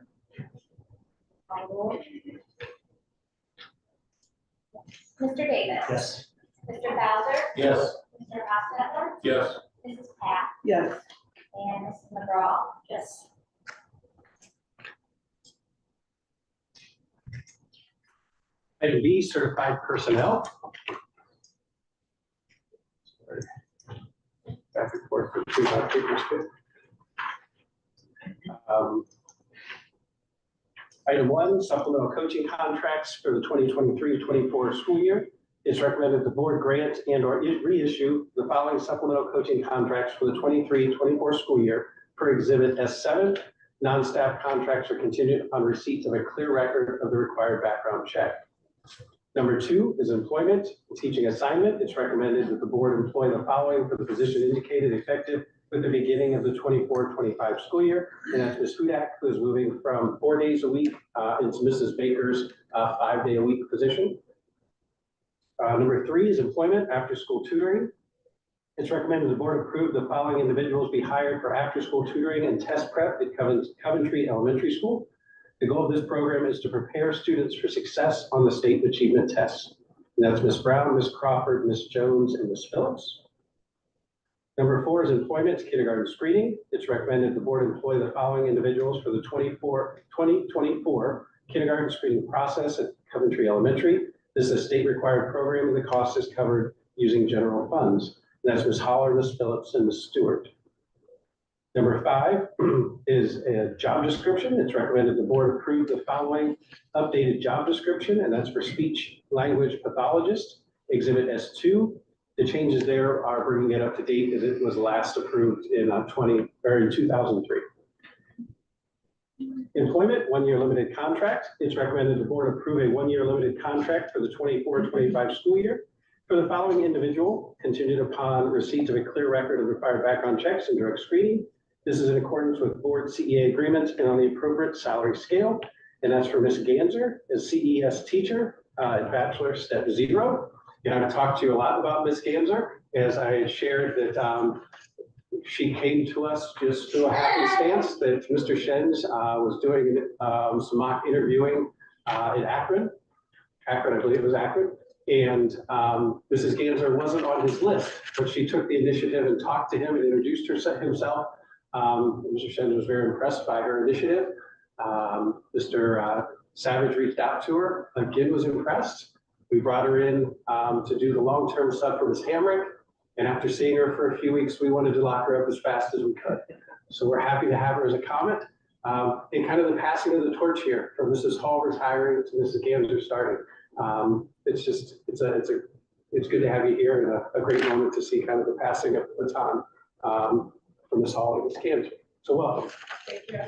Mr. Davis. Yes. Mr. Bowser. Yes. Mr. Hostetler. Yes. Mrs. Pat. Yes. And Mrs. McGraw. Yes. Item B, certified personnel. Back and forth for two papers. Item 1, supplemental coaching contracts for the 2023-24 school year. It's recommended the board grant and or reissue the following supplemental coaching contracts for the 23-24 school year per Exhibit S7. Non-staff contracts are contingent upon receipt of a clear record of the required background check. Number 2 is employment, teaching assignment. It's recommended that the board employ the following for the position indicated effective with the beginning of the 24-25 school year. And that's Ms. Hudak, who is moving from 4 days a week into Mrs. Baker's 5-day-a-week position. Number 3 is employment, after-school tutoring. It's recommended the board approve the following individuals be hired for after-school tutoring and test prep at Coventry Elementary School. The goal of this program is to prepare students for success on the state achievement tests. And that's Ms. Brown, Ms. Crawford, Ms. Jones, and Ms. Phillips. Number 4 is employment, kindergarten screening. It's recommended the board employ the following individuals for the 2024 kindergarten screening process at Coventry Elementary. This is a state required program and the cost is covered using general funds. And that's Ms. Holler, Ms. Phillips, and Ms. Stewart. Number 5 is a job description. It's recommended the board approve the following updated job description, and that's for speech language pathologist, Exhibit S2. The changes there are bringing it up to date as it was last approved in 2003. Employment, 1-year limited contract. It's recommended the board approve a 1-year limited contract for the 24-25 school year for the following individual, contingent upon receipt of a clear record of required background checks and drug screening. This is in accordance with board CEA agreements and on the appropriate salary scale. and that's for Ms. Ganser as CES teacher at Bachelor Step 0. And I've talked to you a lot about Ms. Ganser, as I had shared that she came to us just through a happenstance that Mr. Shens was doing some mock interviewing in Akron, I believe it was Akron. And Mrs. Ganser wasn't on his list, but she took the initiative and talked to him and introduced himself. Mr. Shens was very impressed by her initiative. Mr. Savage reached out to her, again was impressed. We brought her in to do the long-term sub for Ms. Hamrick. And after seeing her for a few weeks, we wanted to lock her up as fast as we could. So we're happy to have her as a comment. And kind of the passing of the torch here from Mrs. Hall retiring to Mrs. Ganser starting. It's good to have you here and a great moment to see kind of the passing of the baton from Ms. Hall and Ms. Ganser. So welcome. Thank you.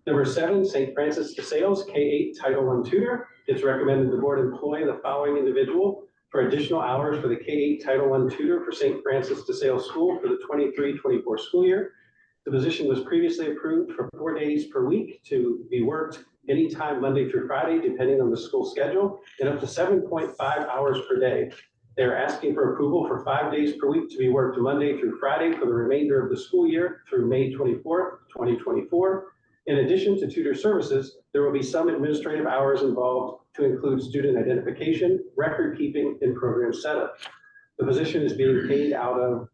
Number 7, St. Francis de Sales, K-8 Title I tutor. It's recommended the board employ the following individual for additional hours for the K-8 Title I tutor for St. Francis de Sales School for the 23-24 school year. The position was previously approved for 4 days per week to be worked anytime Monday through Friday, depending on the school schedule, and up to 7.5 hours per day. They're asking for approval for 5 days per week to be worked Monday through Friday for the remainder of the school year through May 24th, 2024. In addition to tutor services, there will be some administrative hours involved to include student identification, record keeping, and program setup. The position is being paid out of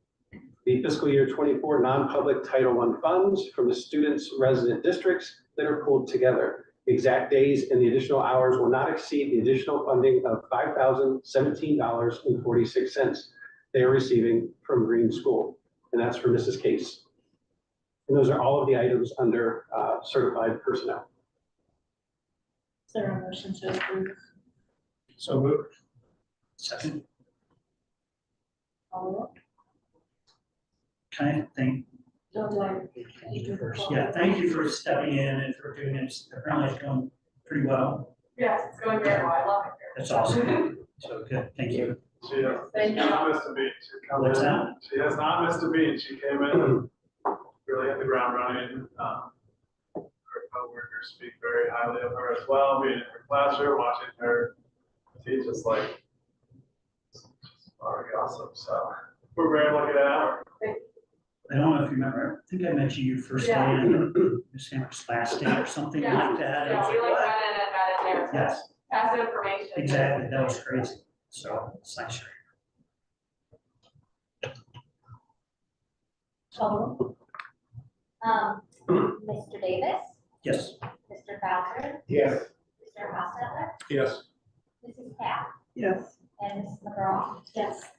the fiscal year 24 non-public Title I funds from the students' resident districts that are pulled together. The exact days and the additional hours will not exceed the additional funding of $5,017.46 they are receiving from Green School, and that's for Mrs. Case. And those are all of the items under certified personnel. Is there a motion to approve? So moved. Second. Kind of thing. Yeah, thank you for stepping in and for doing it. Apparently it's going pretty well. Yes, it's going very well. I love it. That's awesome. So good, thank you. She has not missed a beat. She come What's in- that? She has not missed a beat. She came in, really hit the ground running. Her coworkers speak very highly of her as well, being in her classroom, watching her teach is like, she's already awesome. So we're very lucky to have her. I don't know if you remember, I think I mentioned you first day in Ms. Hamrick's last day or something Yeah. like that. I Yeah, was we like, like what? went in and got in there. Yes, Pass information. exactly. That was crazy. So it's nice. Mr. Davis, Yes. Mr. Bowser, Yes. Mr. Hostetler, Yes. Mrs. Pat, Yes, and Mrs. McGraw. Yes.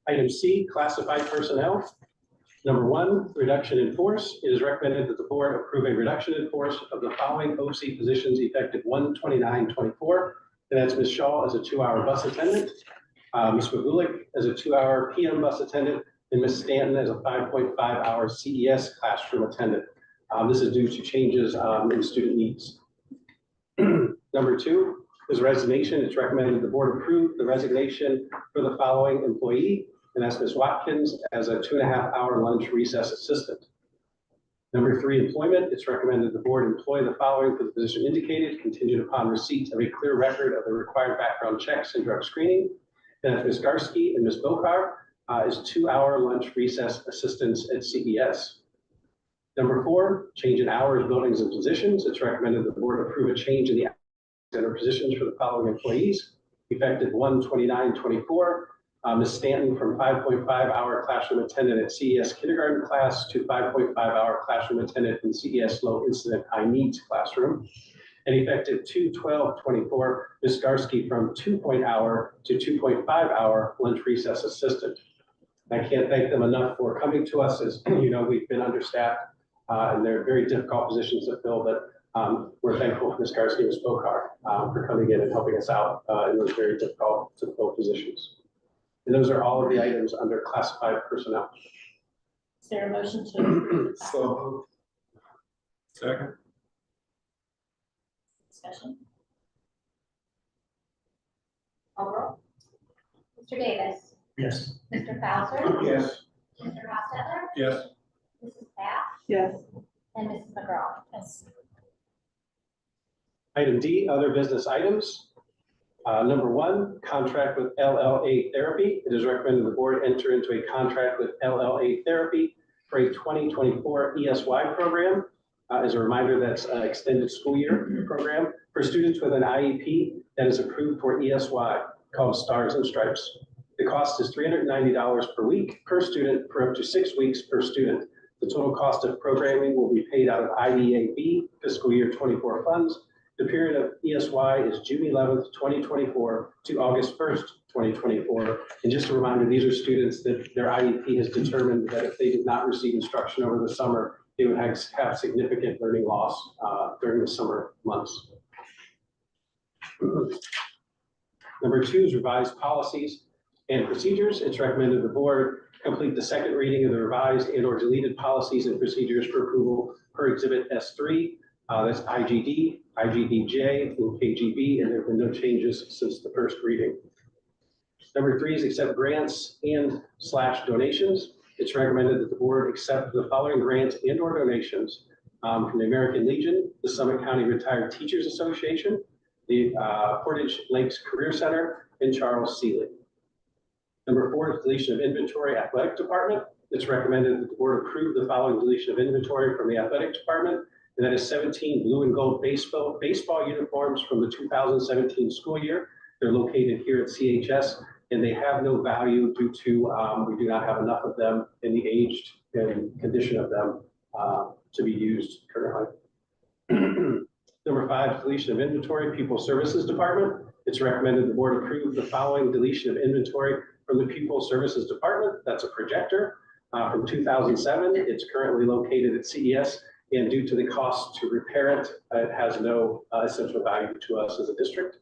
Item C, classified personnel. Number 1, reduction in force. It is recommended that the board approve a reduction in force of the following OC positions effective 1/29/24. And that's Ms. Shaw as a 2-hour bus attendant, Ms. Magulik as a 2-hour PM bus attendant, and Ms. Stanton as a 5.5-hour CES classroom attendant. This is due to changes in student needs. Number 2 is resignation. It's recommended the board approve the resignation for the following employee, and that's Ms. Watkins as a 2.5-hour lunch recess assistant. Number 3, employment. It's recommended the board employ the following for the position indicated, contingent upon receipt of a clear record of the required background checks and drug screening. And that's Ms. Garsky and Ms. Bokar as 2-hour lunch recess assistants at CES. Number 4, change in hours, buildings, and positions. It's recommended the board approve a change in the center positions for the following employees, effective 1/29/24. Ms. Stanton from 5.5-hour classroom attendant at CES kindergarten class to 5.5-hour classroom attendant in CES low incident high needs classroom. And effective 2/12/24, Ms. Garsky from 2.0-hour to 2.5-hour lunch recess assistant. I can't thank them enough for coming to us. As you know, we've been understaffed and they're very difficult positions to fill, but we're thankful for Ms. Garsky and Ms. Bokar for coming in and helping us out in those very difficult to fill positions. And those are all of the items under classified personnel. Is there a motion to approve? So Second. Discussion? Call roll. Mr. Davis, Yes. Mr. Bowser, yes. Mr. Hostetler, Yes. Mrs. Bath, Yes. and Mrs. McGraw. Yes. Item D, other business items. Number one, contract with LLA Therapy. It is recommended the board enter into a contract with LLA Therapy for a 2024 ESY program. As a reminder, that's an extended school year program for students with an IEP that is approved for ESY called Stars and Stripes. The cost is $390 per week per student for up to 6 weeks per student. The total cost of programming will be paid out of IDAB fiscal year 24 funds. The period of ESY is June 11th, 2024 to August 1st, 2024. And just a reminder, these are students that their IEP has determined that if they did not receive instruction over the summer, they would have significant learning loss during the summer months. Number two is revised policies and procedures. It's recommended the board complete the second reading of the revised and/or deleted policies and procedures for approval per Exhibit S3. That's IGD, IGDJ, and KGB, and there have been no changes since the first reading. Number three is accept grants and/slash donations. It's recommended that the board accept the following grants and/or donations from the American Legion, the Summit County Retired Teachers Association, the Portage Lakes Career Center, and Charles Seeley. Number four is deletion of inventory, athletic department. It's recommended that the board approve the following deletion of inventory from the athletic department, and that is 17 blue and gold baseball uniforms from the 2017 school year. They're located here at CHS, and they have no value due to we do not have enough of them in the aged and condition of them to be used currently. Number five, deletion of inventory, Pupil Services Department. It's recommended the board approve the following deletion of inventory from the Pupil Services Department. That's a projector from 2007. It's currently located at CES, and due to the cost to repair it, it has no essential value to us as a district.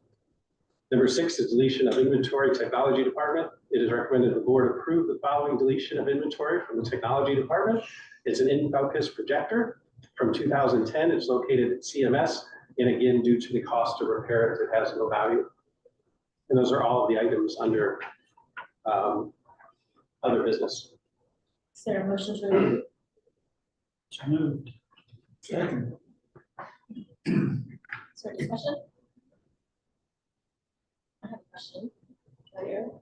Number six is deletion of inventory, Technology Department. It is recommended the board approve the following deletion of inventory from the Technology Department. It's an in-focus projector from 2010. It's located at CMS, and again, due to the cost to repair it, it has no value. And those are all of the items under other business. Is there a motion to remove? So moved. Second. Is there discussion? I have a question for you.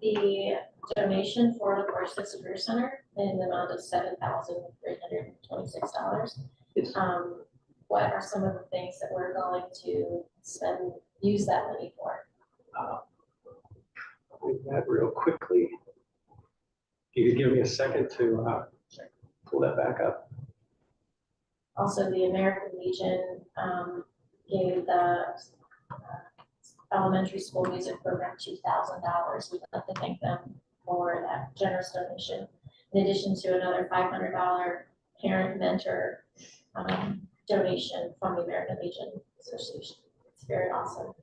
The donation for the Portage Lakes Career Center in the amount of $7,326. Yes. What are some of the things that we're going to use that money for? That real quickly. You could give me a second to pull that back up. Also, the American Legion gave the elementary school music program $2,000. We'd like to thank them for that generous donation. In addition to another $500 parent mentor donation from the American Legion Association. It's very awesome.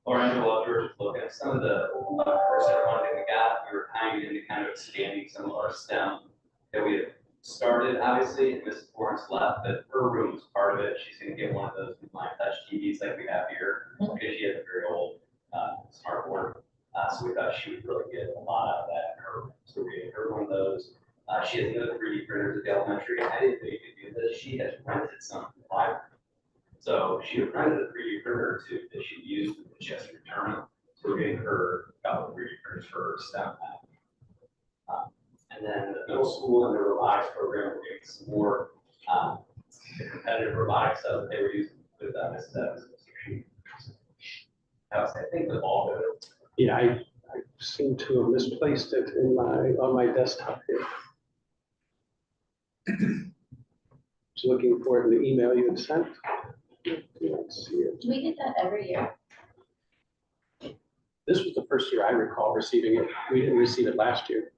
Orlando, while George was looking at some of the first funding we got, we were tying into kind of expanding some of our STEM that we had started, obviously, and Mrs. Florence left, but her room was part of it. She's gonna get one of those Line Touch TVs like we have here, because she has a very old smart board. So we thought she would really get a lot out of that in her room. So we gave her one of those. She has another 3D printers at the elementary. I didn't know you could do this. She has rented some from the library. So she had rented a 3D printer or two that she used with the chest return. So we're getting her a couple of 3D printers for her STEM lab. And then the middle school and the robotics program, we're getting some more the competitive robotics stuff that they were using with Mrs. Evans. I think the ball of it. Yeah, I seem to have misplaced it in on my desktop here. Just looking for it in the email you had sent. Let's see it. Do we get that every year? This was the first year I recall receiving it. We didn't receive it last year.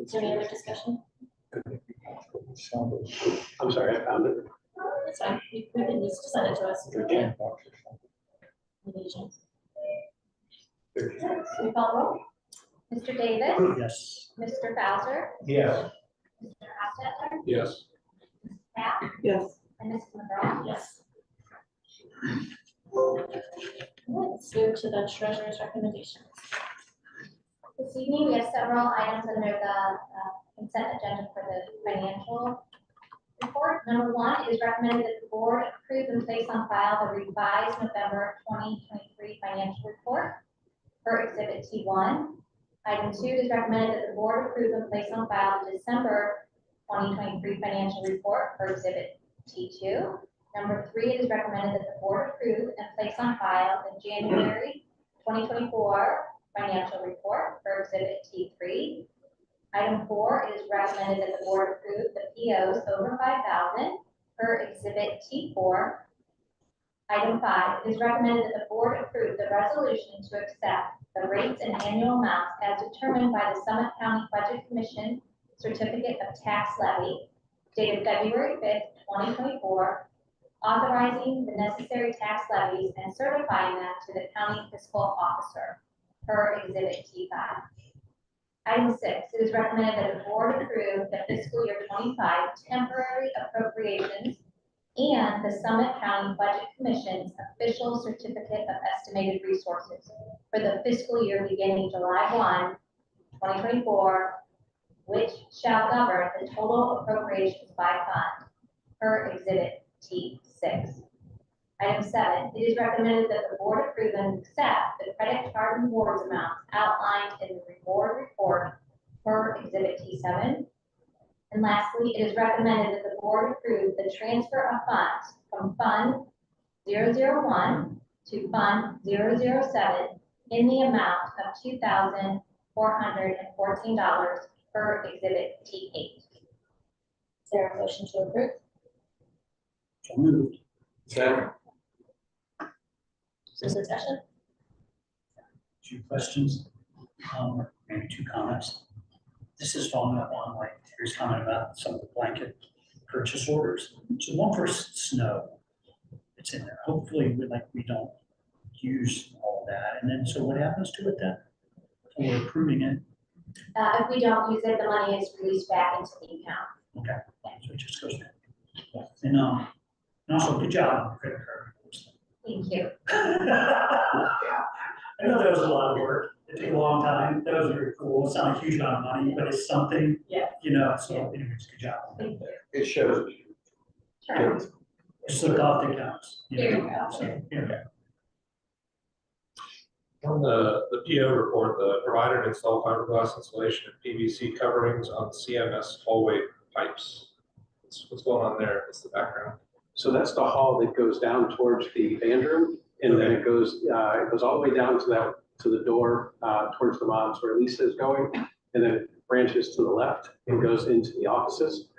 Is there any other discussion? I'm sorry, I found it. That's fine. We can just send it to us. Yeah. Allegiance. We call roll? Mr. Davis, Yes. Mr. Bowser, Yes. Mr. Hostetler, Yes. Mrs. Pat, Yes. and Mrs. McGraw. Yes. Let's move to the treasurer's recommendations. This evening, we have several items under the consent agenda for the financial report. Number one, it is recommended that the board approve and place on file the revised November 2023 financial report for Exhibit T1. Item 2, it is recommended that the board approve and place on file the December 2023 financial report for Exhibit T2. Number 3, it is recommended that the board approve and place on file the January 2024 financial report for Exhibit T3. Item 4, it is recommended that the board approve the POs over 5,000 per Exhibit T4. Item 5, it is recommended that the board approve the resolution to accept the rates and annual amounts as determined by the Summit County Budget Commission Certificate of Tax Levy dated February 5th, 2024, authorizing the necessary tax levies and certifying them to the county fiscal officer per Exhibit T5. Item 6, it is recommended that the board approve the fiscal year 25 temporary appropriations and the Summit County Budget Commission's official certificate of estimated resources for the fiscal year beginning July 1, 2024, which shall govern the total appropriations by fund per Exhibit T6. Item 7, it is recommended that the board approve and accept the credit card rewards amounts outlined in the reward report per Exhibit T7. And lastly, it is recommended that the board approve the transfer of funds from Fund 001 to Fund 007 in the amount of $2,414 per Exhibit T8. Is there a motion to approve? So moved. Second. Is there discussion? 2 questions, or maybe 2 comments. This is following up on like Terry's comment about some of the blanket purchase orders. So one for snow, it's in there. Hopefully, we don't use all that. And then, so what happens to it then? We're approving it. If we don't use it, the money is released back into the account. Okay, so it just goes there. And also, good job on the credit card. Thank you. I know that was a lot of work. It took a long time. That was very cool. It's not a huge amount of money, but it's something. Yeah. So anyways, good job. Thank you. It shows. Sure. Just look off the accounts. There you go. So, yeah. On the PO report, the provider installed fiberglass insulation and PVC coverings on CMS hallway pipes. What's going on there? What's the background? So that's the hall that goes down towards the band room, and then it goes all the way down to the door towards the moms where Lisa is going, and then it branches to the left and goes into the offices.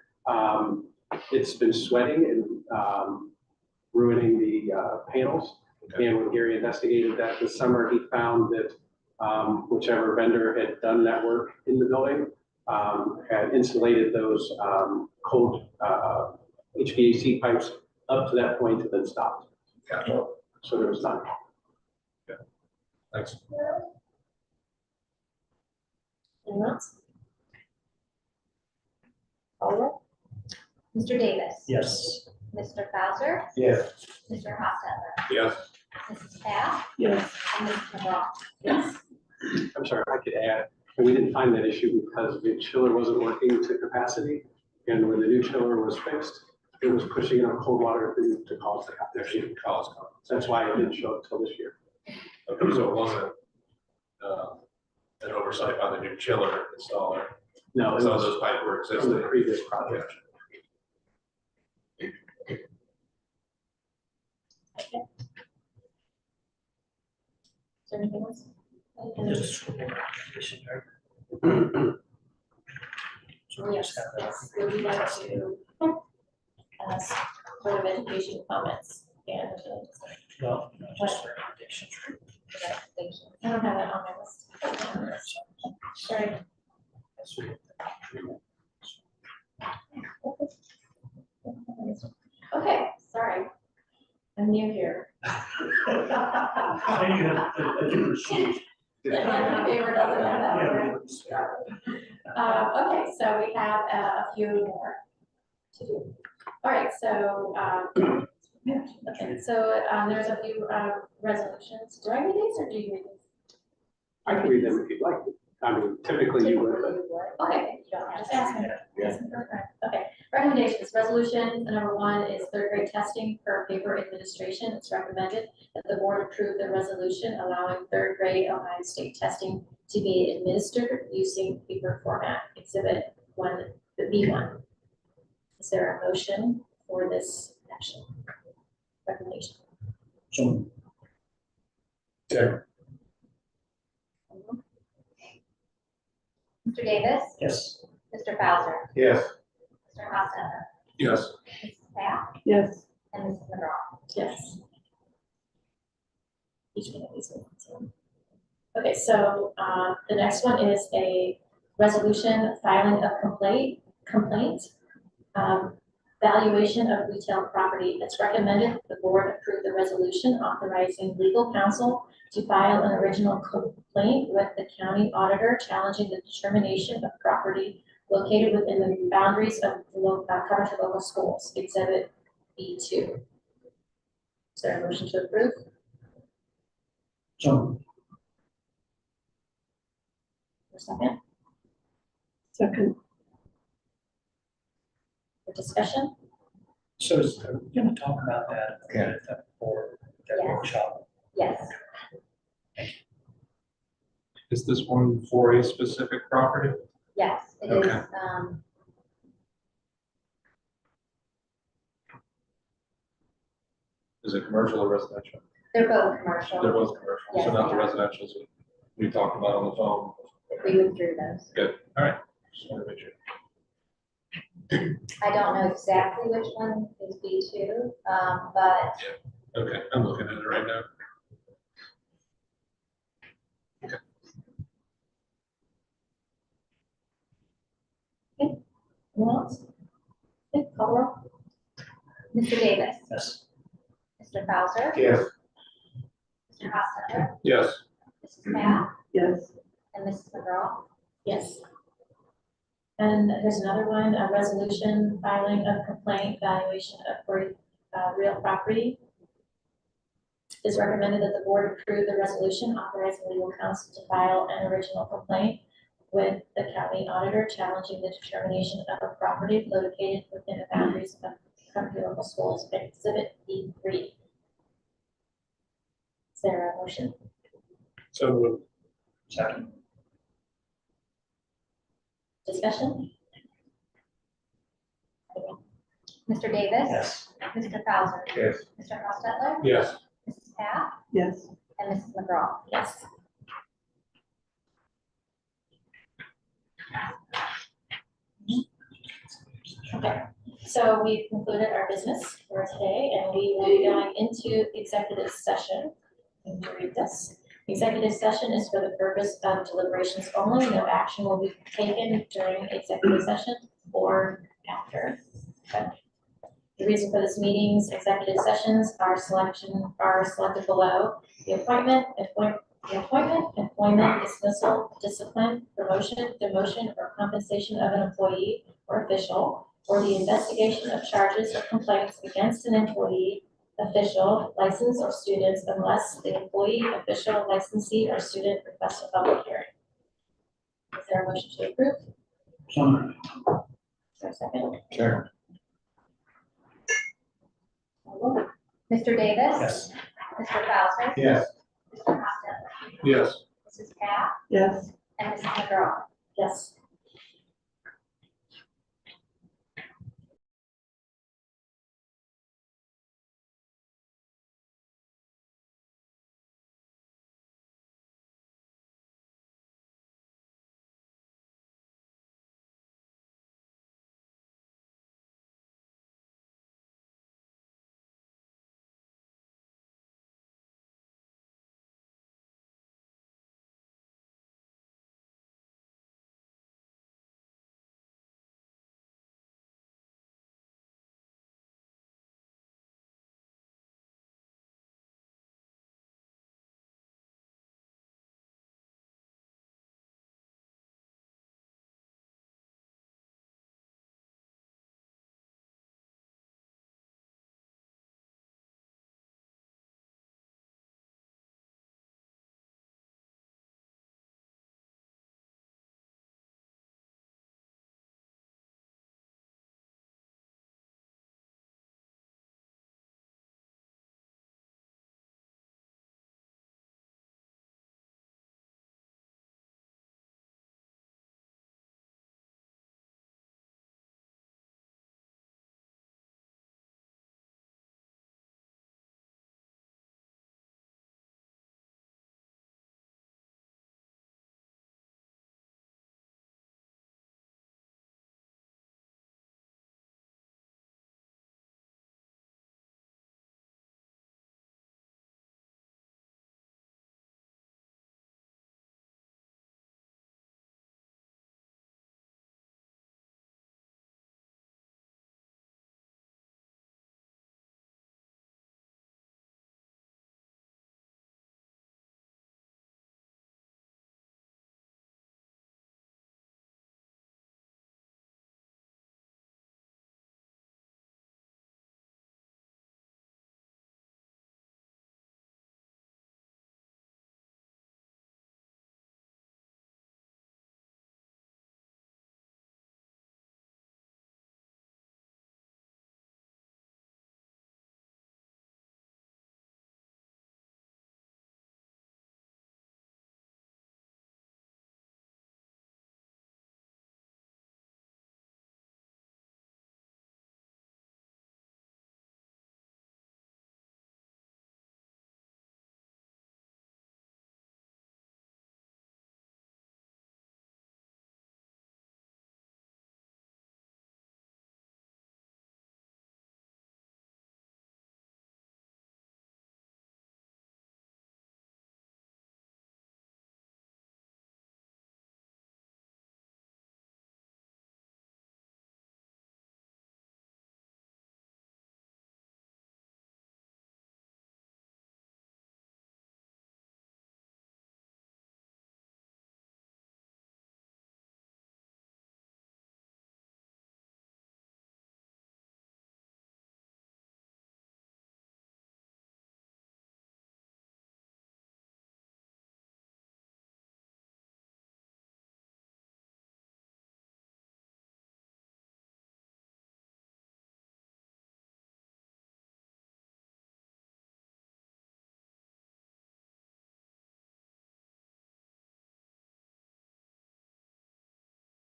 It's been sweating and ruining the panels. Okay. And when Gary investigated that this summer, he found that whichever vendor had done that work in the building had insulated those cold HVAC pipes up to that point and then stopped. Gotcha. So there was none. Thanks. Anyone else? Over. Mr. Davis. Yes. Mr. Bowser. Yes. Mr. Hostetler. Yes. Mrs. Pat. Yes. And Mrs. McGraw. Yes. I'm sorry, if I could add, and we didn't find that issue because the chiller wasn't working to capacity. And when the new chiller was fixed, it was pushing enough cold water to cause the Actually, issue. cause. That's why it didn't show up until this year. Okay, so it wasn't an oversight by the new chiller installer. No, it Some of was those pipes were from the existing. previous project. Okay. Is there anything else? Just Yes, yes, we would like to ask Board of Education comments and. well, just recommendations. Okay, thank you. I don't have that on my list. Sorry. Okay, sorry. I'm new here. I think you have a different sheet. Favor doesn't have that. Okay, so we have a few more to do. All right, so, okay, so there's a few resolutions. Do I read these or do you read these? I can read them if you'd like. I mean, typically you would, but. Okay, just ask me. Okay, recommendations, resolution, number one is third grade testing per paper administration. It's recommended that the board approve the resolution allowing third grade Ohio State testing to be administered using paper format, exhibit one, the B1. Is there a motion for this action? Recommendation. So, Mr. Davis, yes. Mr. Bowser, Yes. Mr. Hostetler, Yes. Mrs. Pat, Yes. and Mrs. McGraw. Yes. Each one of these ones. Okay, so the next one is a resolution filing of complaint, valuation of retail property. It's recommended the board approve the resolution authorizing legal counsel to file an original complaint with the county auditor challenging the determination of property located within the boundaries of Coventry local schools, exhibit B2. Is there a motion to approve? So, For a second, Second. for discussion? so we're gonna talk about that Yeah. for that Yes. workshop. Yes. Is this one for a specific property? Yes, it Okay. is, Is it commercial or residential? they're both commercial. There was commercial, Yes, so not they the are. residentials that we talked about on the phone. We withdrew those. Good, all right. Just wanted to make sure. I don't know exactly which one is B2, but Okay, I'm looking at it right now. Anyone else? Okay, call roll. Mr. Davis, Yes. Mr. Bowser, Yes. Mr. Hostetler, Yes. Mrs. Pat, Yes. and Mrs. McGraw. Yes. And there's another one, a resolution filing of complaint valuation of real property. It's recommended that the board approve the resolution authorizing legal counsel to file an original complaint with the county auditor challenging the determination of a property located within the boundaries of Coventry local schools, exhibit B3. Is there a motion? So moved. Second. Discussion? Mr. Davis. Yes. Mr. Bowser. Yes. Mr. Hostetler, Yes. Mrs. Pat, Yes. and Mrs. McGraw. Yes. Okay, so we've concluded our business for today, and we will be going into executive session. Let me read this. Executive session is for the purpose of deliberations only. No action will be taken during executive session or after. Okay. The reason for this meeting's executive sessions are selected below. The appointment, employment, dismissal, discipline, promotion, demotion, or compensation of an employee or official, or the investigation of charges or complaints against an employee, official, license, or students unless the employee, official, licensee, or student requests a public hearing. Is there a motion to approve? So, Is there a second? Sure. Mr. Davis. yes. Mr. Bowser. Yes. Mr. Hostetler, Yes. Mrs. Pat, Yes. and Mrs. McGraw. Yes.